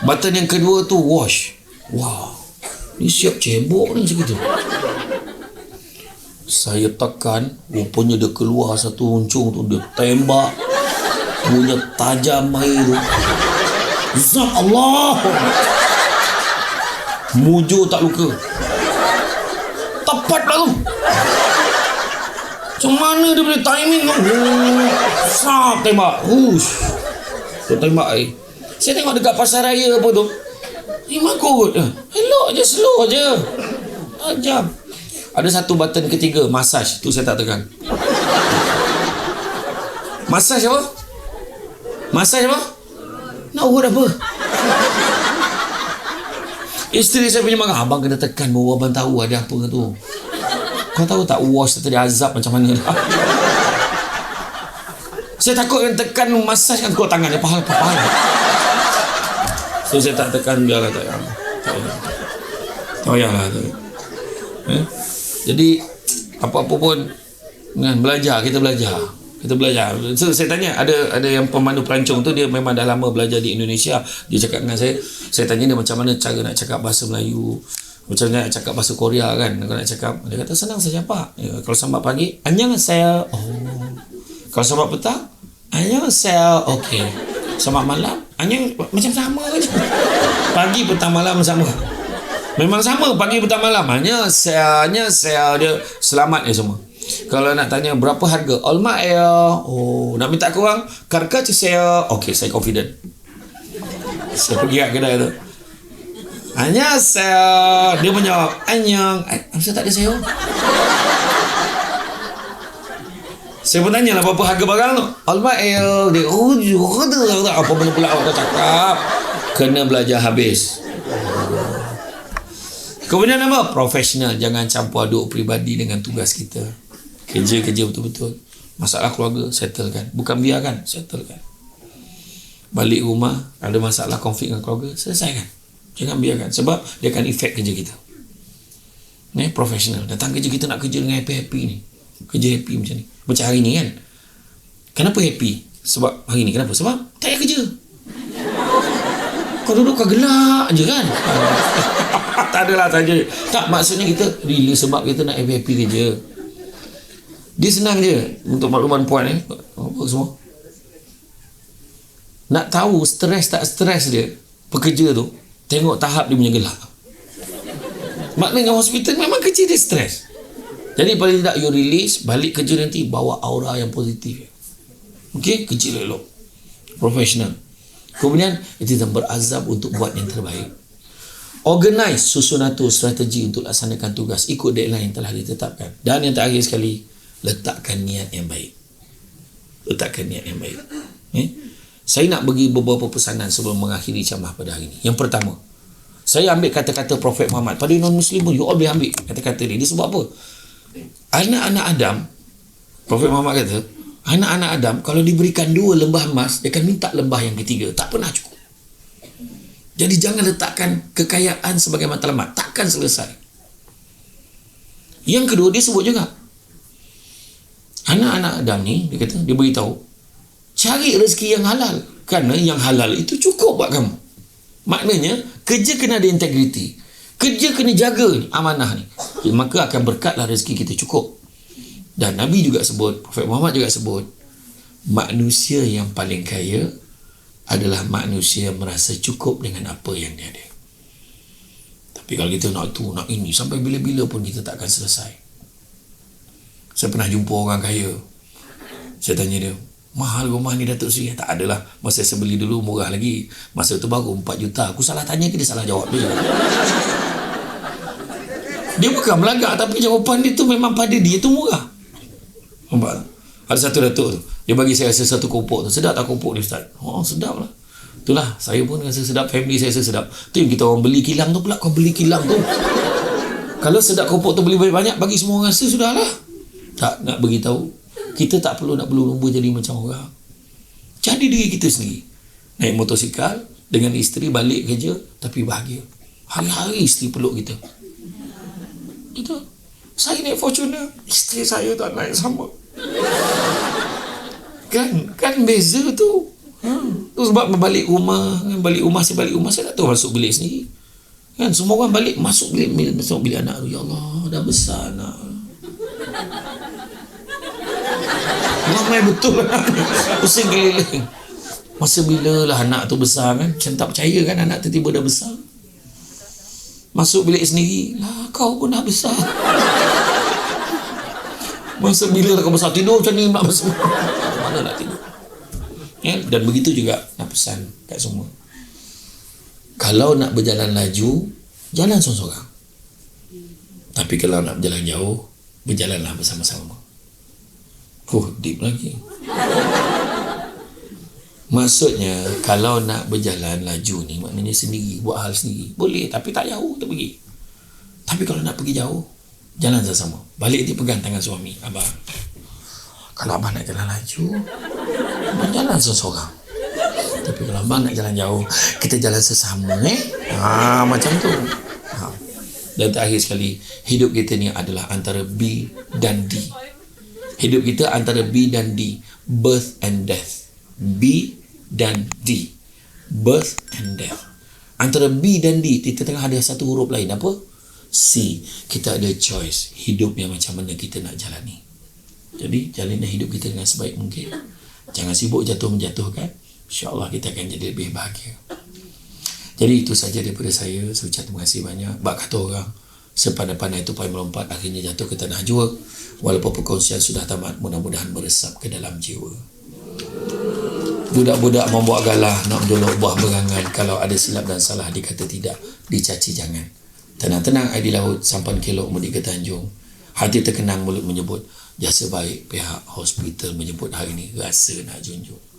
Button yang kedua tu wash. Wow. Ni siap cebok ni macam tu. Saya tekan, rupanya dia keluar satu runcung tu, dia tembak. Punya tajam air tu. Zat Allah. Mujur tak luka. Tepat lah tu. Macam mana dia boleh timing tu? Sap tembak. Dia tembak air. Saya tengok dekat pasar raya apa tu. Mak kot. Elok je, slow je. jam. Ada satu button ketiga, massage. Tu saya tak tekan. Massage apa? Massage apa? Nak urut apa? Isteri saya punya marah, abang kena tekan baru abang tahu ada apa tu. Kau tahu tak wash tadi azab macam mana? Saya takut yang tekan massage kan kuat tangan dia pahal. So saya tak tekan, biarlah, tak payahlah tu. Jadi apa-apa pun kan, kita belajar. So saya tanya, ada yang pemandu pelancong tu, dia memang dah lama belajar di Indonesia. Dia cakap dengan saya tanya dia macam mana cara nak cakap bahasa Melayu, macam mana nak cakap bahasa Korea kan. Kalau nak cakap, dia kata senang saja pak. Kalau sambat pagi, annyeonghaseyo. Kalau sambat petang, annyeonghaseyo. Okey. Sambat malam, macam sama je. Pagi, petang, malam sama. Memang sama pagi, petang, malam. Annyeonghaseyo dia selamat je semua. Kalau nak tanya berapa harga, olmaeyo. Nak minta korang, karka ceseyo. Okey, saya confident. Saya pergi kat kedai tu. Annyeonghaseyo. Dia menjawab, annyeong. Kenapa tak ada seyo? Saya pun tanya lah berapa harga barang tu. Olmaeyo. Dia, apa benda pula awak cakap? Kena belajar habis. Kemudian apa? Profesional. Jangan campur aduk peribadi dengan tugas kita. Kerja betul-betul. Masalah keluarga, settlekan. Bukan biarkan, settlekan. Balik rumah, ada masalah konflik dengan keluarga, selesaikan. Jangan biarkan. Sebab dia akan efek kerja kita. Profesional. Datang kerja, kita nak kerja dengan happy-happy ni. Kerja happy macam ni. Macam hari ni kan. Kenapa happy? Sebab hari ni. Kenapa? Sebab tak payah kerja. Kau duduk kau gelak je kan. Tak adalah saja. Tak, maksudnya kita rela sebab kita nak happy kerja. Dia senang je untuk makluman puan ni. Apa semua. Nak tahu stres tak stres dia, pekerja tu, tengok tahap dia punya gelak. Maknanya hospital memang kerja dia stres. Jadi paling tidak you release, balik kerja nanti bawa aura yang positif. Okey, kerja elok. Profesional. Kemudian itu berazam untuk buat yang terbaik. Organize, susun atur strategi untuk laksanakan tugas ikut deadline yang telah ditetapkan. Dan yang terakhir sekali, letakkan niat yang baik. Saya nak bagi beberapa pesanan sebelum mengakhiri ceramah pada hari ini. Yang pertama, saya ambil kata-kata Prophet Muhammad. Pada non-Muslim pun, you all boleh ambil kata-kata dia. Dia sebab apa? Anak-anak Adam, Prophet Muhammad kata, anak-anak Adam kalau diberikan 2 lembah emas, dia akan minta lembah yang ketiga. Tak pernah cukup. Jadi jangan letakkan kekayaan sebagai matlamat. Takkan selesai. Yang kedua, dia sebut juga, anak-anak Adam ni, dia kata, dia beritahu, cari rezeki yang halal. Kerana yang halal itu cukup buat kamu. Maknanya, kerja kena ada integriti. Kerja kena jaga ni, amanah ni. Maka akan berkatlah rezeki kita cukup. Dan Nabi juga sebut, Prophet Muhammad juga sebut, manusia yang paling kaya adalah manusia yang merasa cukup dengan apa yang dia ada. Tapi kalau kita nak tu, nak ini, sampai bila-bila pun kita tak akan selesai. Saya pernah jumpa orang kaya. Saya tanya dia, mahal rumah ni Datuk Seri? Tak adalah. Masa saya beli dulu murah lagi. Masa tu baru 4 juta. Aku salah tanya ke dia salah jawab dia? Dia bukan melagak, tapi jawapan dia tu memang pada dia tu murah. Nampak? Ada satu datuk tu, dia bagi saya rasa satu kopok tu. Sedap tak kopok ni Ustaz? Oh, sedap lah. Itulah, saya pun rasa sedap, family saya rasa sedap. Tu yang kita orang beli kilang tu pula. Kau beli kilang tu, kalau sedap kopok tu beli banyak, bagi semua orang rasa, sudahlah. Tak nak beritahu, kita tak perlu nak berlumba jadi macam orang. Jadi diri kita sendiri. Naik motosikal dengan isteri, balik kerja, tapi bahagia. Hari-hari isteri peluk kita. Itu. Saya naik Fortuner, isteri saya tak naik sama. Kan beza tu. Tu sebab balik rumah, saya tak tahu masuk bilik sendiri. Kan semua orang balik, masuk bilik anak tu. Ya Allah, dah besar anak. Ramai betul anak ni. Pusing keliling. Masa bila lah anak tu besar kan? Macam tak percaya kan anak tiba-tiba dah besar. Masuk bilik sendiri. Lah kau pun dah besar. Masa bila lah kau besar? Tidur macam ni nak besar. Mana nak tidur? Ya? Dan begitu juga nak pesan kat semua. Kalau nak berjalan laju, jalan seorang-seorang. Tapi kalau nak berjalan jauh, berjalanlah bersama-sama. Deep lagi. Maksudnya, kalau nak berjalan laju ni, maknanya sendiri, buat hal sendiri. Boleh, tapi tak jauh kita pergi. Tapi kalau nak pergi jauh, jalan sama-sama. Balik dia pegang tangan suami. Abang, kalau abang nak jalan laju, abang jalan seorang. Tapi kalau abang nak jalan jauh, kita jalan sesama. Macam tu. Dan terakhir sekali, hidup kita ni adalah antara B dan D. Hidup kita antara B dan D. Birth and death. B dan D. Birth and death. Antara B dan D, kita tengah ada satu huruf lain. Apa? C. Kita ada choice. Hidup yang macam mana kita nak jalani. Jadi, jalanlah hidup kita dengan sebaik mungkin. Jangan sibuk jatuh-menjatuhkan. InsyaAllah kita akan jadi lebih bahagia. Jadi itu saja daripada saya. Saya ucap terima kasih banyak. Bak kata orang, sepandai-pandai tupai melompat, akhirnya jatuh ke tanah jua. Walaupun perkongsian sudah tamat, mudah-mudahan meresap ke dalam jiwa. Budak-budak membuat galah nak menjolok buah berangan. Kalau ada silap dan salah dikata tidak, dicaci jangan. Tenang-tenang air di laut, sampan kelok mudik ke Tanjung. Hati terkenang mulut menyebut, jasa baik pihak hospital menyebut hari ini rasa nak junjung.